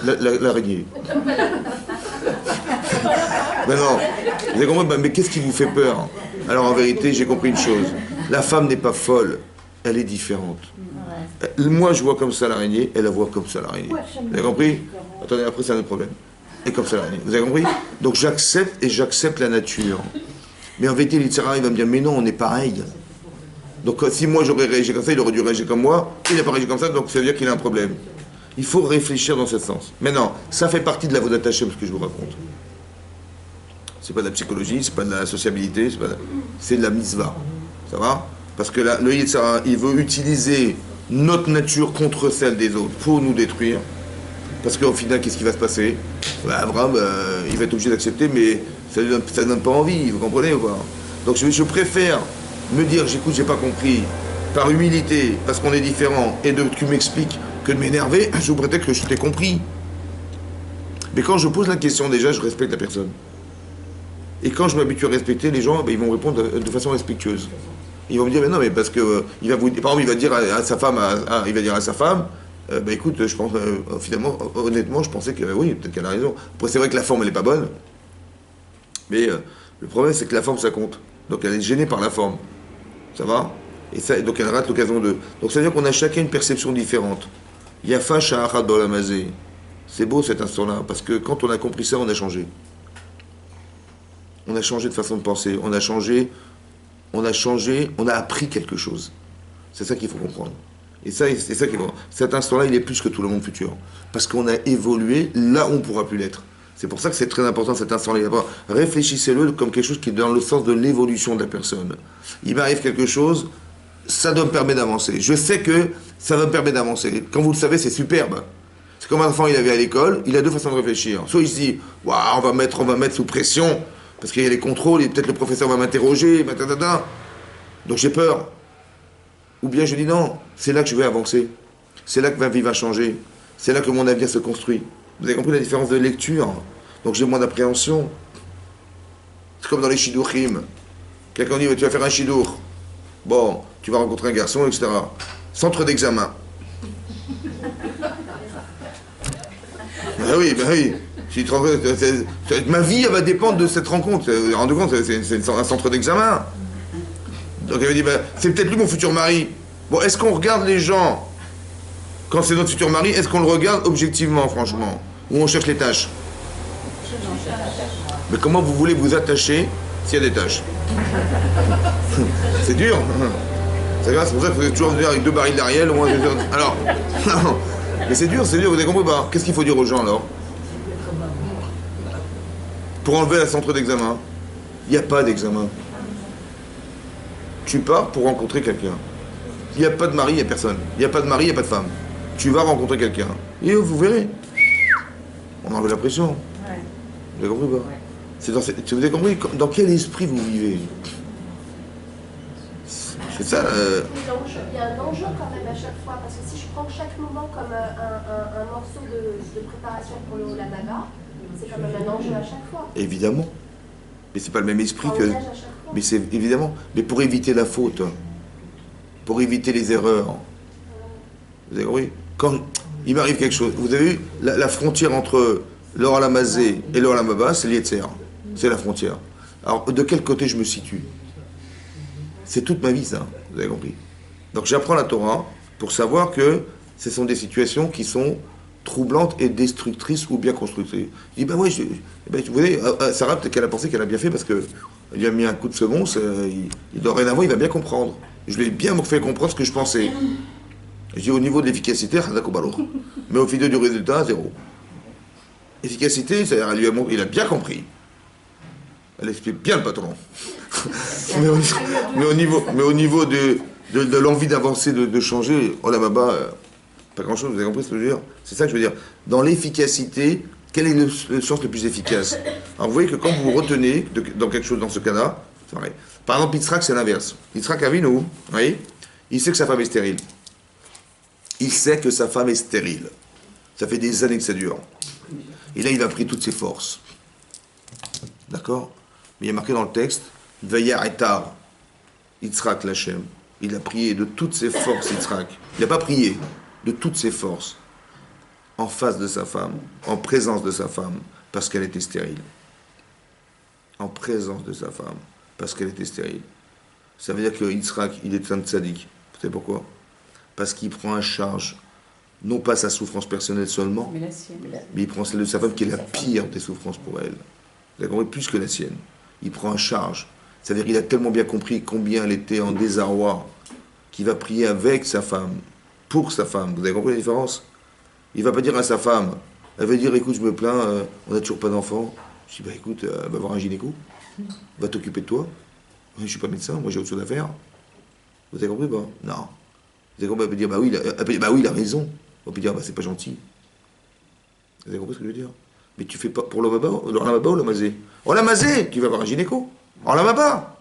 l'araignée. Ben non, vous avez compris, mais qu'est-ce qui vous fait peur? Alors en vérité, j'ai compris une chose. La femme n'est pas folle, elle est différente. Moi, je vois comme ça l'araignée, elle la voit comme ça l'araignée. Vous avez compris? Attendez, après c'est un autre problème. Et comme ça l'araignée. Vous avez compris? Donc j'accepte la nature. Mais en vérité, l'Itzhara, il va me dire, mais non, on est pareil. Donc si moi j'aurais réagi comme ça, il aurait dû réagir comme moi, il n'a pas réagi comme ça, donc ça veut dire qu'il a un problème. Il faut réfléchir dans ce sens. Maintenant, ça fait partie de la voie d'attacher, ce que je vous raconte. C'est pas de la psychologie, c'est pas de la sociabilité, c'est de la mitzvah. Ça va? Parce que là, le Yetzer Hara, il veut utiliser notre nature contre celle des autres pour nous détruire. Parce qu'au final, qu'est-ce qui va se passer? Abraham, il va être obligé d'accepter, mais ça ne donne pas envie, vous comprenez ou pas? Donc je préfère me dire, j'écoute, j'ai pas compris, par humilité, parce qu'on est différent, et que tu m'expliques, que de m'énerver, je vous prétends que je t'ai compris. Mais quand je pose la question, déjà, je respecte la personne. Et quand je m'habitue à respecter, les gens, ils vont répondre de façon respectueuse. Ils vont me dire, mais non, mais parce que, par exemple, il va dire à sa femme, écoute, je pense, finalement, honnêtement, je pensais que, oui, peut-être qu'elle a raison. Après, c'est vrai que la forme, elle n'est pas bonne. Mais le problème, c'est que la forme, ça compte. Donc, elle est gênée par la forme. Ça va? Et ça, donc, elle rate l'occasion de... Donc, ça veut dire qu'on a chacun une perception différente. Yafa sha'achad ba'olamazé. C'est beau cet instant-là, parce que quand on a compris ça, on a changé. On a changé de façon de penser, on a appris quelque chose. C'est ça qu'il faut comprendre. Et ça, c'est ça qui est bon. Cet instant-là, il est plus que tout le monde futur. Parce qu'on a évolué là où on ne pourra plus l'être. C'est pour ça que c'est très important cet instant-là. Réfléchissez-le comme quelque chose qui est dans le sens de l'évolution de la personne. Il m'arrive quelque chose, ça doit me permettre d'avancer. Je sais que ça va me permettre d'avancer. Quand vous le savez, c'est superbe. C'est comme un enfant, il avait à l'école, il a deux façons de réfléchir. Soit il se dit, waouh, on va mettre sous pression, parce qu'il y a les contrôles, et peut-être le professeur va m'interroger, donc j'ai peur. Ou bien je dis non, c'est là que je vais avancer. C'est là que ma vie va changer. C'est là que mon avenir se construit. Vous avez compris la différence de lecture? Donc j'ai moins d'appréhension. C'est comme dans les shidouchim. Quelqu'un dit, tu vas faire un shidour. Bon, tu vas rencontrer un garçon, etc. Centre d'examen. Ben oui. Ma vie, elle va dépendre de cette rencontre. Vous vous rendez compte, c'est un centre d'examen. Donc elle me dit, c'est peut-être lui mon futur mari. Bon, est-ce qu'on regarde les gens, quand c'est notre futur mari, est-ce qu'on le regarde objectivement, franchement? Ou on cherche les tâches? Mais comment vous voulez vous attacher s'il y a des tâches? C'est dur. C'est grave, c'est pour ça qu'il faut toujours venir avec 2 barils d'Ariel, au moins. Alors, mais c'est dur, vous avez compris pas? Qu'est-ce qu'il faut dire aux gens alors? Pour enlever le centre d'examen, il n'y a pas d'examen. Tu pars pour rencontrer quelqu'un. Il n'y a pas de mari, il n'y a personne. Il n'y a pas de mari, il n'y a pas de femme. Tu vas rencontrer quelqu'un. Et vous verrez. On enlève la pression. Ouais. Vous avez compris pas? Vous avez compris dans quel esprit vous vivez? C'est ça.
Il y a un enjeu quand même à chaque fois, parce que si je prends chaque moment comme un morceau de préparation pour le Olam Haba, c'est quand même un enjeu à chaque fois.
Évidemment. Mais c'est pas le même esprit que... Mais c'est évidemment. Mais pour éviter la faute, pour éviter les erreurs. Vous avez compris? Quand il m'arrive quelque chose, vous avez vu la frontière entre l'Olam Hazé et l'Olam Haba, c'est l'Yetzer. C'est la frontière. Alors, de quel côté je me situe? C'est toute ma vie, ça. Vous avez compris? Donc, j'apprends la Torah pour savoir que ce sont des situations qui sont troublantes et destructrices ou bien constructrices. Je dis, vous voyez, Sarah, peut-être qu'elle a pensé qu'elle a bien fait parce que elle lui a mis un coup de semonce, dorénavant, il va bien comprendre. Je lui ai bien fait comprendre ce que je pensais. Je dis, au niveau de l'efficacité, mais au final du résultat, 0. Efficacité, c'est-à-dire, il a bien compris. Elle explique bien le patron. mais au niveau de l'envie d'avancer, de changer, oh là bas, pas grand-chose, vous avez compris ce que je veux dire? C'est ça que je veux dire. Dans l'efficacité, quel est le sens le plus efficace? Alors vous voyez que quand vous retenez dans quelque chose, dans ce cas-là, c'est pareil. Par exemple, Yitzhak, c'est l'inverse. Yitzhak Avinu, vous voyez, il sait que sa femme est stérile. Il sait que sa femme est stérile. Ça fait des années que ça dure. Et là, il a pris toutes ses forces. D'accord? Mais il y a marqué dans le texte, Vaya etar, Yitzhak Lachem. Il a prié de toutes ses forces, Yitzhak. Il n'a pas prié, de toutes ses forces, en face de sa femme, en présence de sa femme, parce qu'elle était stérile. En présence de sa femme, parce qu'elle était stérile. Ça veut dire que Yitzhak, il est un tzaddik. Vous savez pourquoi? Parce qu'il prend en charge, non pas sa souffrance personnelle seulement, mais la sienne. Mais il prend celle de sa femme qui est la pire des souffrances pour elle. Vous avez compris? Plus que la sienne. Il prend en charge. C'est-à-dire qu'il a tellement bien compris combien elle était en désarroi qu'il va prier avec sa femme, pour sa femme. Vous avez compris la différence? Il ne va pas dire à sa femme, elle va dire, écoute, je me plains, on n'a toujours pas d'enfant, Je dis, bah écoute, va voir un gynéco, va t'occuper de toi. Je suis pas médecin, moi j'ai autre chose à faire. Vous avez compris pas? Non. Vous avez compris? Elle peut dire, bah oui, elle peut dire, bah oui, il a raison. On peut dire, bah c'est pas gentil. Vous avez compris ce que je veux dire? Mais tu fais pas pour l'Olamaba ou l'Amazé? Oh l'Amazé, tu vas voir un gynéco. Oh l'Olamaba.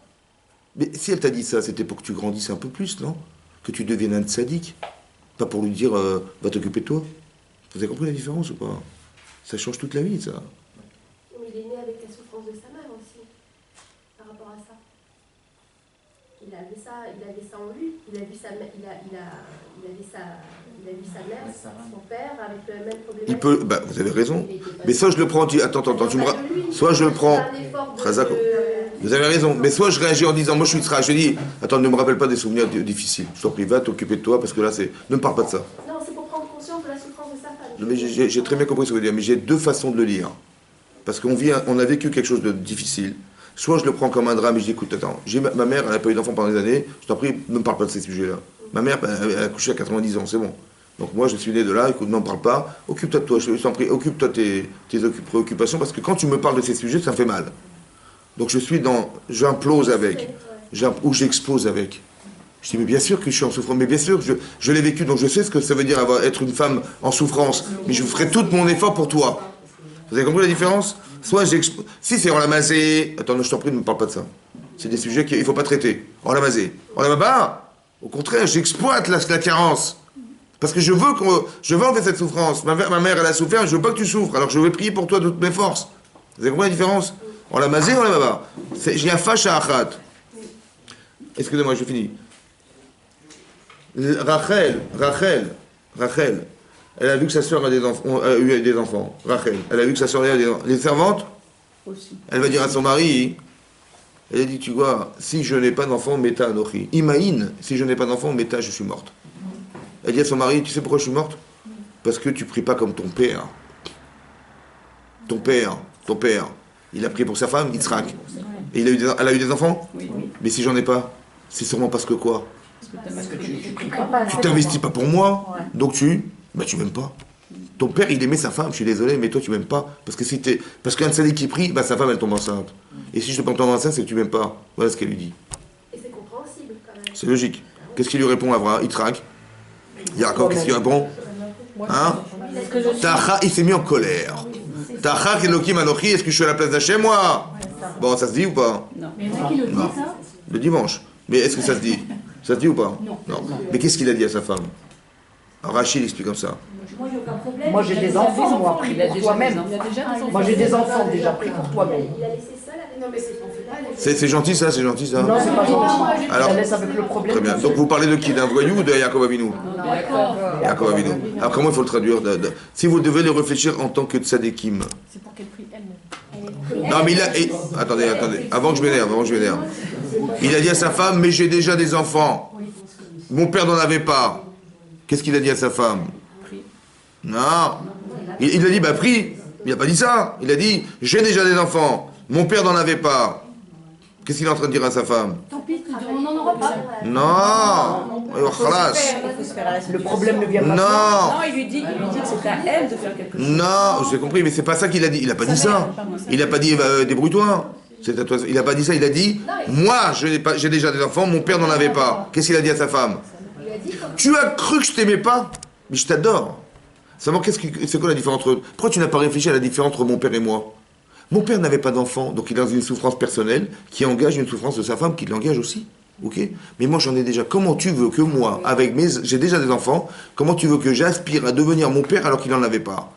Mais si elle t'a dit ça, c'était pour que tu grandisses un peu plus, non? Que tu deviennes un sadique. Pas pour lui dire, va t'occuper de toi. Vous avez compris la différence ou pas? Ça change toute la vie, ça.
Mais il est né avec la souffrance de sa mère aussi, par rapport à ça. Il avait ça en lui. Il a vu sa mère, il a vu sa mère, son père, avec le même problème.
Il peut, bah, vous avez raison. Mais soit je le prends, attends, soit je le prends. Khazak, vous avez raison. Mais soit je réagis en disant, moi je suis Israël, je dis, attends, ne me rappelle pas des souvenirs difficiles. Je t'en prie, va t'occuper de toi, parce que là, ne me parle pas de ça.
Non, c'est pour prendre conscience de la souffrance de sa femme.
Mais j'ai très bien compris ce que vous voulez dire, mais j'ai deux façons de le lire. Parce qu'on a vécu quelque chose de difficile. Soit je le prends comme un drame et je dis, écoute, attends, ma mère, elle n'a pas eu d'enfant pendant des années, je t'en prie, ne me parle pas de ces sujets-là. Ma mère, elle a couché à 90 ans, c'est bon. Donc moi, je suis né de là, écoute, ne m'en parle pas, occupe-toi de toi, je t'en prie, occupe-toi de tes préoccupations, parce que quand tu me parles de ces sujets, ça me fait mal. Donc j'implose avec, ou j'explose avec. Je dis, mais bien sûr que je suis en souffrance, mais bien sûr, je l'ai vécu, donc je sais ce que ça veut dire être une femme en souffrance, mais je ferai tout mon effort pour toi. Vous avez compris la différence? Soit si c'est Olamazé, attends, non, je t'en prie, ne me parle pas de ça. C'est des sujets qu'il ne faut pas traiter. Olamazé. Olamaba, au contraire, j'exploite la carence. Parce que je veux enlever cette souffrance. Ma mère, elle a souffert, je veux pas que tu souffres, alors je vais prier pour toi de toutes mes forces. Vous avez compris la différence? Olamazé, Olamaba. J'ai un fâche à Achat. Excusez-moi, je finis. Rachel, elle a vu que sa sœur a eu des enfants. Rachel, elle a vu que sa sœur a eu des enfants. Les servantes,
Aussi.
elle va dire à son mari, elle a dit, tu vois, si je n'ai pas d'enfant, Meta Anochi. Imaïn, si je n'ai pas d'enfant, Meta, je suis morte. Elle dit à son mari, tu sais pourquoi je suis morte? Parce que tu pries pas comme ton père. Ton père, il a prié pour sa femme, Yitzhak. Et elle a eu des enfants?
Oui.
Mais si j'en ai pas, c'est sûrement parce que quoi?
Parce que tu pries pas.
Tu t'investis pas pour moi, donc tu m'aimes pas. Ton père, il aimait sa femme, je suis désolé, mais toi, tu m'aimes pas. Parce qu'un sadique qui prie, sa femme, elle tombe enceinte. Et si je te tombe enceinte, c'est que tu m'aimes pas. Voilà ce qu'elle lui dit.
Et c'est compréhensible quand même.
C'est logique. Qu'est-ce qu'il lui répond, Abraham? Yitzhak. Yaakov, qu'est-ce qu'il répond? Hein? Il s'est mis en colère. Tachak Elohim Anochi, est-ce que je suis à la place d'Hachem, moi? Bon, ça se dit ou pas?
Mais il y en a qui le disent, ça.
Le dimanche. Mais est-ce que ça se dit? Ça se dit ou pas? Non. Mais qu'est-ce qu'il a dit à sa femme? Alors, Rachid explique comme ça.
Moi, j'ai aucun problème.
Moi j'ai des enfants, moi, prie pour toi-même.
Il y a déjà des enfants.
Moi j'ai des enfants déjà, prie pour toi-même.
Il a laissé seul avec. Non, mais c'est
C'est gentil ça, c'est gentil ça.
Non, c'est pas gentil.
Alors,
Ça laisse avec le problème.
très bien. Donc vous parlez de qui? D'un voyou ou de Yaakov Avinu?
D'accord.
Yaakov Avinu. Alors comment il faut le traduire? Si vous devez le réfléchir en tant que tzadikim.
C'est pour qu'elle prie elle-même.
Non mais attendez. Avant que je m'énerve. Il a dit à sa femme, mais j'ai déjà des enfants. Mon père n'en avait pas. Qu'est-ce qu'il a dit à sa femme? Non. Il a dit, bah prie. Il n'a pas dit ça. Il a dit, j'ai déjà des enfants. Mon père n'en avait pas. Qu'est-ce qu'il est en train de dire à sa femme?
Tant pis, on n'en aura pas.
Non. Khalas.
Le problème ne vient pas.
Non.
Non, il lui dit que c'est à elle de faire quelque chose.
Non, j'ai compris, mais c'est pas ça qu'il a dit. Il n'a pas dit ça. Il n'a pas dit, débrouille-toi. C'est à toi. Il n'a pas dit ça. Il a dit, moi, j'ai déjà des enfants. Mon père n'en avait pas. Qu'est-ce qu'il a dit à sa femme? Tu as cru que je t'aimais pas? Mais je t'adore. Seulement, c'est quoi la différence entre... Pourquoi tu n'as pas réfléchi à la différence entre mon père et moi? Mon père n'avait pas d'enfant, donc il est dans une souffrance personnelle qui engage une souffrance de sa femme qui l'engage aussi. Ok? Mais moi, j'en ai déjà. Comment tu veux que moi, j'ai déjà des enfants, comment tu veux que j'aspire à devenir mon père alors qu'il n'en avait pas?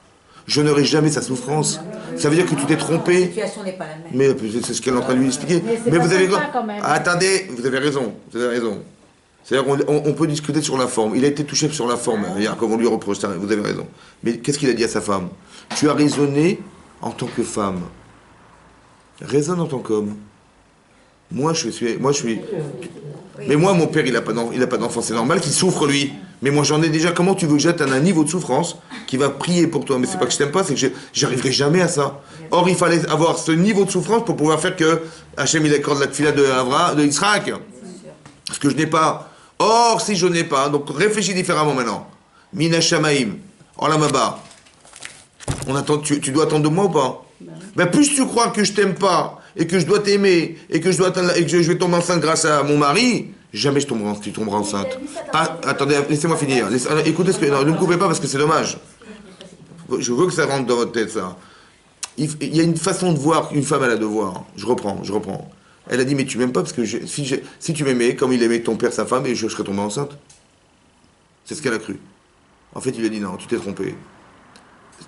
Je n'aurai jamais sa souffrance. Ça veut dire que tu t'es trompé.
La situation n'est pas la même.
Mais c'est ce qu'elle est en train de lui expliquer. Mais vous avez...
quand même.
Attendez, vous avez raison. C'est-à-dire on peut discuter sur la forme. Il a été touché sur la forme, comme on lui reproche, vous avez raison. Mais qu'est-ce qu'il a dit à sa femme? Tu as raisonné en tant que femme. Raisonne en tant qu'homme. Moi, je suis... Mais moi, mon père, il n'a pas d'enfant, c'est normal qu'il souffre, lui. Mais moi, j'en ai déjà. Comment tu veux que j'atteigne un niveau de souffrance qui va prier pour toi? Mais c'est pas que je t'aime pas, c'est que j'arriverai jamais à ça. Or, il fallait avoir ce niveau de souffrance pour pouvoir faire que Hachem, il accorde la tefila de Yitzhak. Ce que je n'ai pas. Or, si je n'ai pas, donc réfléchis différemment maintenant. Mina Shamaim, Olamaba. On attend, tu dois attendre de moi ou pas? Ben, plus tu crois que je t'aime pas, et que je dois t'aimer, et que je vais tomber enceinte grâce à mon mari, jamais tu tomberas enceinte. Attendez, laissez-moi finir. Écoutez ce que... Non, ne me coupez pas parce que c'est dommage. Je veux que ça rentre dans votre tête, ça. Il y a une façon de voir qu'une femme, elle a de voir. Je reprends. Elle a dit, mais tu m'aimes pas parce que si tu m'aimais comme il aimait ton père, sa femme, et je serais tombée enceinte. C'est ce qu'elle a cru. En fait, il lui a dit, non, tu t'es trompé.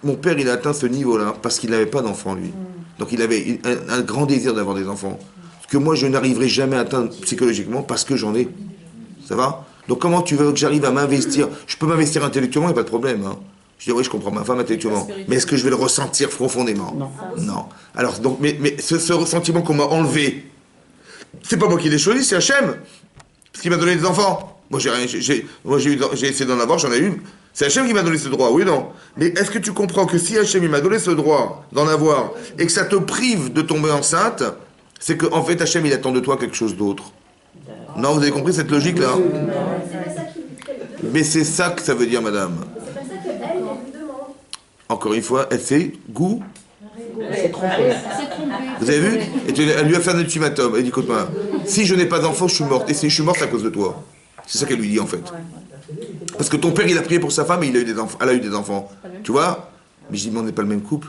Mon père, il a atteint ce niveau-là parce qu'il n'avait pas d'enfant, lui. Donc il avait un grand désir d'avoir des enfants. Ce que moi, je n'arriverai jamais à atteindre psychologiquement parce que j'en ai. Ça va? Donc comment tu veux que j'arrive à m'investir? Je peux m'investir intellectuellement, il n'y a pas de problème. Hein. Je dis, oui, je comprends ma femme intellectuellement. Mais est-ce que je vais le ressentir profondément? Non. Alors, donc, mais ce ressentiment qu'on m'a enlevé, c'est pas moi qui l'ai choisi, c'est Hachem. Parce qu'il m'a donné des enfants. Moi, j'ai essayé d'en avoir, j'en ai eu. C'est Hachem qui m'a donné ce droit, oui ou non? Mais est-ce que tu comprends que si Hachem il m'a donné ce droit d'en avoir et que ça te prive de tomber enceinte, c'est qu'en fait Hachem il attend de toi quelque chose d'autre? Non, vous avez compris cette logique-là? Mais c'est ça que ça veut dire, madame.
C'est pas ça qu'elle lui demande.
Encore une fois, elle fait goût.
C'est trompé.
Vous avez vu? Et elle lui a fait un ultimatum. Elle dit, écoute-moi, si je n'ai pas d'enfant, je suis morte. Et si je suis morte, c'est à cause de toi. C'est ça qu'elle lui dit, en fait. Parce que ton père, il a prié pour sa femme et elle a eu des enfants. Tu vois? Mais je dis, mais on n'est pas le même couple.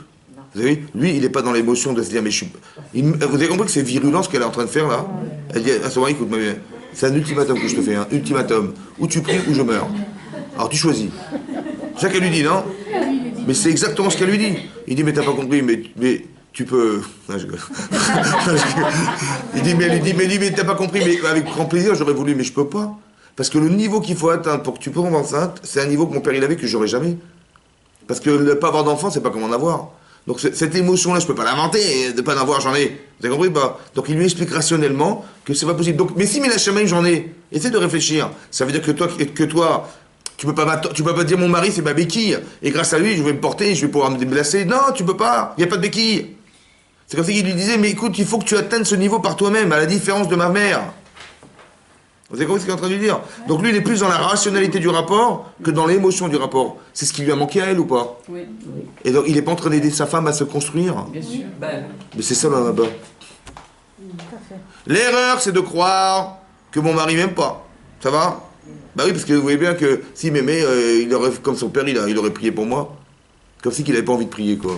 Vous avez vu? Lui, il n'est pas dans l'émotion de se dire, mais je suis... Vous avez compris que c'est virulent ce qu'elle est en train de faire, là? Elle dit à son mari, écoute-moi bien, c'est un ultimatum que je te fais, un ultimatum. Ou tu pries ou je meurs. Alors tu choisis. C'est ça qu'elle lui dit, non? Mais c'est exactement ce qu'elle lui dit. Il dit, mais t'as pas compris, mais tu peux... Non, je... Elle dit, mais t'as pas compris, mais avec grand plaisir, j'aurais voulu, mais je peux pas. Parce que le niveau qu'il faut atteindre pour que tu tombes enceinte, c'est un niveau que mon père il avait que j'aurais jamais. Parce que ne pas avoir d'enfant, c'est pas comment en avoir. Donc cette émotion-là, je peux pas l'inventer, de pas en avoir, j'en ai. Vous avez compris pas? Donc il lui explique rationnellement que c'est pas possible. Donc, mais si mais la chamaille, j'en ai. Essaie de réfléchir. Ça veut dire que toi, tu peux pas dire mon mari c'est ma béquille et grâce à lui je vais me porter, je vais pouvoir me déplacer. Non, tu peux pas. Il y a pas de béquille. C'est comme ça qu'il lui disait, mais écoute, il faut que tu atteignes ce niveau par toi-même, à la différence de ma mère. Vous avez compris ce qu'il est en train de lui dire? Donc lui, il est plus dans la rationalité du rapport que dans l'émotion du rapport. C'est ce qui lui a manqué à elle ou pas?
Oui.
Et donc, il n'est pas en train d'aider sa femme à se construire.
Bien sûr. Ben,
Mais c'est ça là-bas. L'erreur, c'est de croire que mon mari m'aime pas. Ça va? Bah oui, parce que vous voyez bien que s'il m'aimait, il aurait, comme son père, il aurait prié pour moi. Comme si qu'il n'avait pas envie de prier, quoi.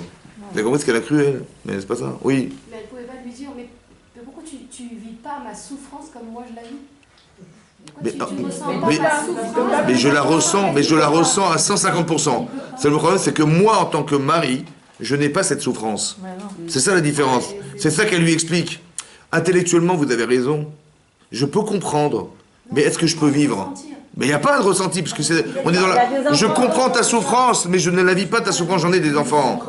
Vous avez compris ce qu'elle a cru, elle? Mais c'est pas ça. Oui.
Mais elle pouvait pas lui dire, mais pourquoi tu vis pas ma souffrance comme moi je la vis?
Mais,
Tu ressens pas
mais-
ma souffrance.
mais je la ressens à 150%. C'est le problème, c'est que moi, en tant que mari, je n'ai pas cette souffrance. C'est ça la différence. C'est ça qu'elle lui explique. Intellectuellement, vous avez raison. Je peux comprendre. Mais est-ce que je peux vivre? Mais il n'y a pas de ressenti, parce que on est dans la... Je comprends ta souffrance, mais je ne la vis pas ta souffrance, j'en ai des enfants.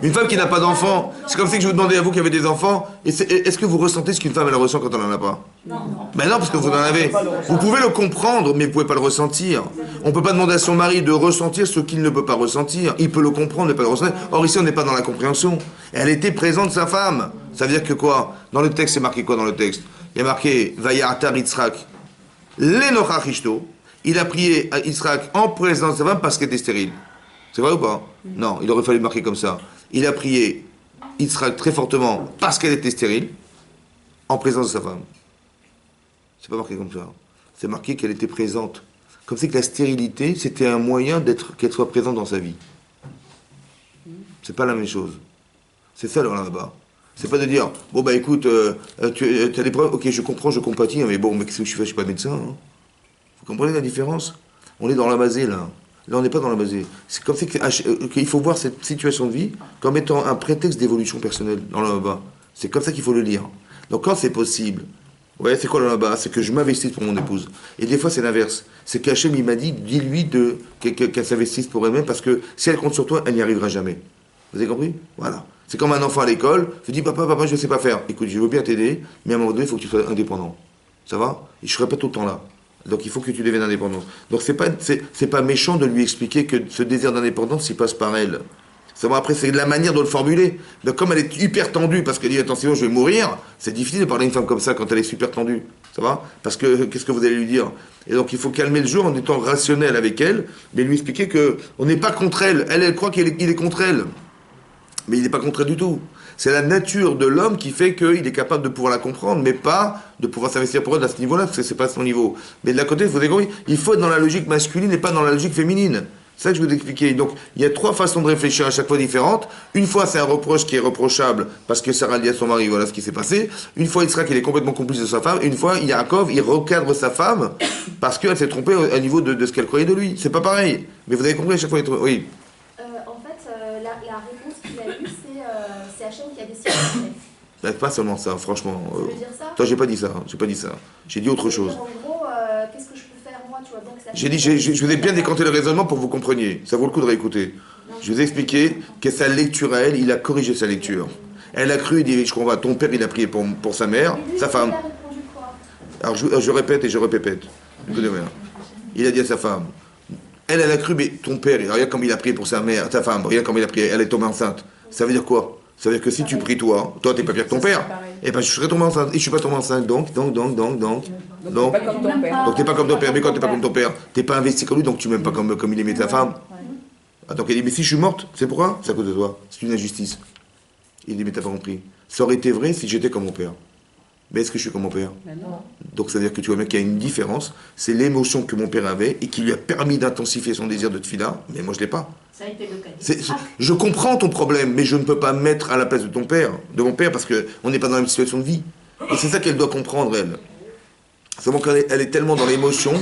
Une femme qui n'a pas d'enfants, c'est comme si je vous demandais à vous qui avez des enfants, est-ce que vous ressentez ce qu'une femme elle ressent quand elle n'en a pas? Non. Ben non, parce que vous en avez. Vous pouvez le comprendre, mais vous ne pouvez pas le ressentir. On ne peut pas demander à son mari de ressentir ce qu'il ne peut pas ressentir. Il peut le comprendre, mais pas le ressentir. Or ici, on n'est pas dans la compréhension. Elle était présente, sa femme. Ça veut dire que quoi? Dans le texte, c'est marqué quoi dans le texte? Il y a marqué Vayatar Yitzhak Lenochach Ishto. Il a prié à Yitzhak en présence de sa femme parce qu'elle était stérile. C'est vrai ou pas? Non, il aurait fallu marquer comme ça. Il a prié Yitzhak très fortement parce qu'elle était stérile en présence de sa femme. C'est pas marqué comme ça. C'est marqué qu'elle était présente. Comme c'est que la stérilité, c'était un moyen qu'elle soit présente dans sa vie. C'est pas la même chose. C'est ça là-bas. C'est pas de dire, bon bah écoute, tu as des problèmes, ok je comprends, je compatis, mais bon, mais qu'est-ce que je fais, je suis pas médecin. Hein. Vous comprenez la différence? On est dans la basée là. Là on n'est pas dans la basée. C'est comme ça qu'il faut voir cette situation de vie comme étant un prétexte d'évolution personnelle dans le bas. C'est comme ça qu'il faut le lire. Donc quand c'est possible, ouais, c'est quoi le là-bas? C'est que je m'investisse pour mon épouse. Et des fois c'est l'inverse. C'est qu'Hachem il m'a dit, dis-lui qu'elle s'investisse pour elle-même parce que si elle compte sur toi, elle n'y arrivera jamais. Vous avez compris? Voilà. C'est comme un enfant à l'école, je dis papa, je ne sais pas faire. Écoute, je veux bien t'aider, mais à un moment donné, il faut que tu sois indépendant. Ça va? Et je ne serai pas tout le temps là. Donc il faut que tu deviennes indépendant. Donc c'est pas méchant de lui expliquer que ce désir d'indépendance, il passe par elle. Seulement après, c'est de la manière de le formuler. Donc comme elle est hyper tendue, parce qu'elle dit attention, je vais mourir, c'est difficile de parler à une femme comme ça quand elle est super tendue. Ça va? Parce que qu'est-ce que vous allez lui dire? Et donc il faut calmer le jeu en étant rationnel avec elle, mais lui expliquer que on n'est pas contre elle. Elle croit qu'il est contre elle. Mais il n'est pas contre elle du tout. C'est la nature de l'homme qui fait qu'il est capable de pouvoir la comprendre, mais pas de pouvoir s'investir pour elle à ce niveau-là, parce que c'est pas son niveau. Mais de la côté, il faut être dans la logique masculine et pas dans la logique féminine. C'est ça que je veux t'expliquer. Donc, il y a 3 façons de réfléchir à chaque fois différentes. Une fois, c'est un reproche qui est reprochable parce que Sarah dit à son mari, voilà ce qui s'est passé. Une fois, il sera qu'il est complètement complice de sa femme. Une fois, Yaakov, il recadre sa femme parce qu'elle s'est trompée au niveau de ce qu'elle croyait de lui. C'est pas pareil. Mais vous avez compris à chaque fois. Oui.
En fait, la réponse qu'il a eue, c'est Hachem qui a décidé.
Pas seulement ça, franchement.
Tu veux dire ça?
Toi, j'ai pas dit ça. J'ai dit autre chose.
En gros, qu'est-ce que je peux faire moi, tu vois? Donc,
J'ai dit, je vous ai bien décanté le raisonnement pour que vous compreniez. Ça vaut le coup de réécouter. Je vous ai expliqué que sa lecture à elle, il a corrigé sa lecture. Elle a cru, il dit, je comprends, ton père, il a prié pour sa mère, sa femme.
Il a répondu quoi?
Alors je répète et je répète. Écoutez bien. Il a dit à sa femme, elle a cru, mais ton père, regarde comme il a prié pour sa mère, ta femme, regarde comme il a prié, elle est tombée enceinte. Ça veut dire quoi? Ça veut dire que si tu pries toi t'es pas pire que ton père. Et ben je serais tombé enceinte. Et je suis pas tombé enceinte. Donc.
T'es pas comme ton père.
Donc t'es pas comme ton père. Mais quand t'es pas comme ton père, t'es pas investi comme lui, donc tu m'aimes pas comme il aimait ta femme. Ah, donc il dit, mais si je suis morte, c'est pourquoi? C'est à cause de toi. C'est une injustice. Il dit, mais t'as pas compris. Ça aurait été vrai si j'étais comme mon père. Mais est-ce que je suis comme mon père? Donc ça veut dire que tu vois bien qu'il y a une différence. C'est l'émotion que mon père avait et qui lui a permis d'intensifier son désir de tefila. Mais moi je l'ai pas.
Ça a été le cas.
Je comprends ton problème, mais je ne peux pas me mettre à la place de ton père, de mon père, parce qu'on n'est pas dans la même situation de vie. Et c'est ça qu'elle doit comprendre, elle. Seulement qu'elle est tellement dans l'émotion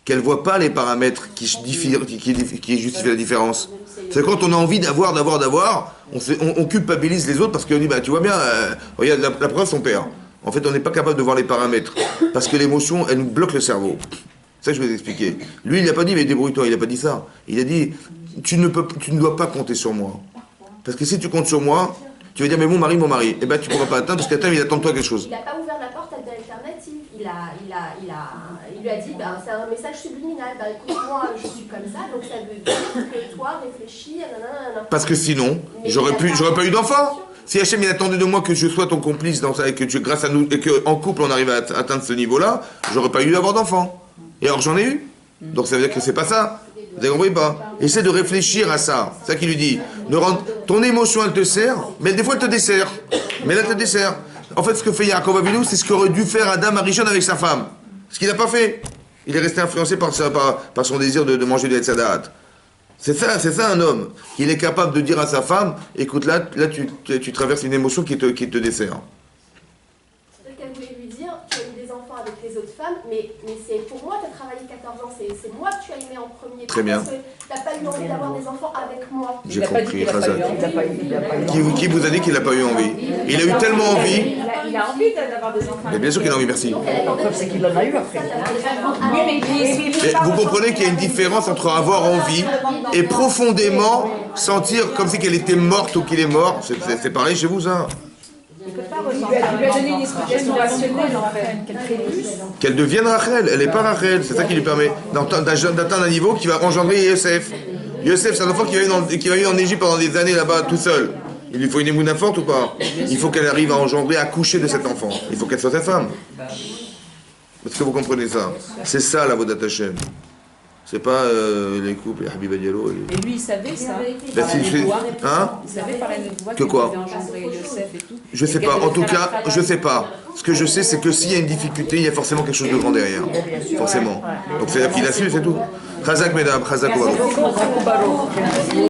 qu'elle ne voit pas les paramètres qui justifient la différence. C'est quand on a envie d'avoir, on culpabilise les autres parce qu'on dit, bah, tu vois bien, regarde, la preuve, son père. En fait, on n'est pas capable de voir les paramètres, parce que l'émotion, elle nous bloque le cerveau. C'est ça que je vais vous expliquer. Lui, il n'a pas dit, mais débrouille-toi, il n'a pas dit ça. Il a dit, tu ne dois pas compter sur moi. Parce que si tu comptes sur moi, tu vas dire, mais mon mari, eh ben, tu ne pourras pas atteindre, parce qu'attends, il attend de toi quelque chose.
Il n'a pas ouvert la porte à de l'alternative. Il lui a dit, c'est un message subliminal. Écoute, moi, je suis comme ça, donc ça veut dire que toi, réfléchis, nanana.
Parce que sinon, j'aurais pas eu d'enfant. Si Hachem il attendait de moi que je sois ton complice dans ça, et que grâce à nous, et qu'en couple on arrive à atteindre ce niveau-là, j'aurais pas eu d'avoir d'enfant. Et alors j'en ai eu. Donc ça veut dire que c'est pas ça. Vous avez compris pas? Essaie de réfléchir à ça. C'est ça qu'il lui dit. Ton émotion elle te sert, mais des fois elle te dessert. Mais là elle te dessert. En fait ce que fait Yaakov Avinu, c'est ce qu'aurait dû faire Adam Arishon avec sa femme. Ce qu'il n'a pas fait. Il est resté influencé par son désir de manger du Hetzadat. C'est ça un homme. Il est capable de dire à sa femme, écoute là tu traverses une émotion qui te dessert.
C'est ce qu'elle voulait lui dire, tu as eu des enfants avec les autres femmes, mais c'est pour moi, tu as travaillé 14 ans, c'est moi que tu as aimé en premier.
Très bien.
Parce que tu n'as pas eu envie d'avoir des enfants avec moi.
J'ai compris, Razak.
Qui
Qui vous a dit qu'il n'a pas eu envie? Il a eu tellement envie.
Il a envie d'avoir des enfants.
Mais bien sûr qu'il a envie, merci.
La preuve, c'est qu'il en a eu après.
Mais vous comprenez qu'il y a une différence entre avoir envie et profondément sentir comme si qu'elle était morte ou qu'il est mort. C'est pareil chez vous, ça?
Il lui a donné une explication rationnelle en fait.
Qu'elle devienne Rachel. Elle n'est pas Rachel. C'est ça qui lui permet d'atteindre un niveau qui va engendrer Yosef. Yosef, c'est un enfant qui va vivre en Égypte pendant des années là-bas tout seul. Il lui faut une émouna forte ou pas? Il faut qu'elle arrive à engendrer, à coucher de cet enfant. Il faut qu'elle soit sa femme. Est-ce que vous comprenez ça? C'est ça la Vodat Hashem. C'est pas les couples, les Habib Diallo.
Et lui, il savait ça.
Ben, si je fais- hein?
Il savait par la voix
Que quoi?
qu'il avait engendré Yosef et tout.
Je sais pas. En tout cas, je sais pas. Ce que je sais, c'est que s'il y a une difficulté, il y a forcément quelque chose de grand derrière. Forcément. Donc c'est-à-dire qu'il a su, c'est tout. Chazak Medab, Chazak Ouad.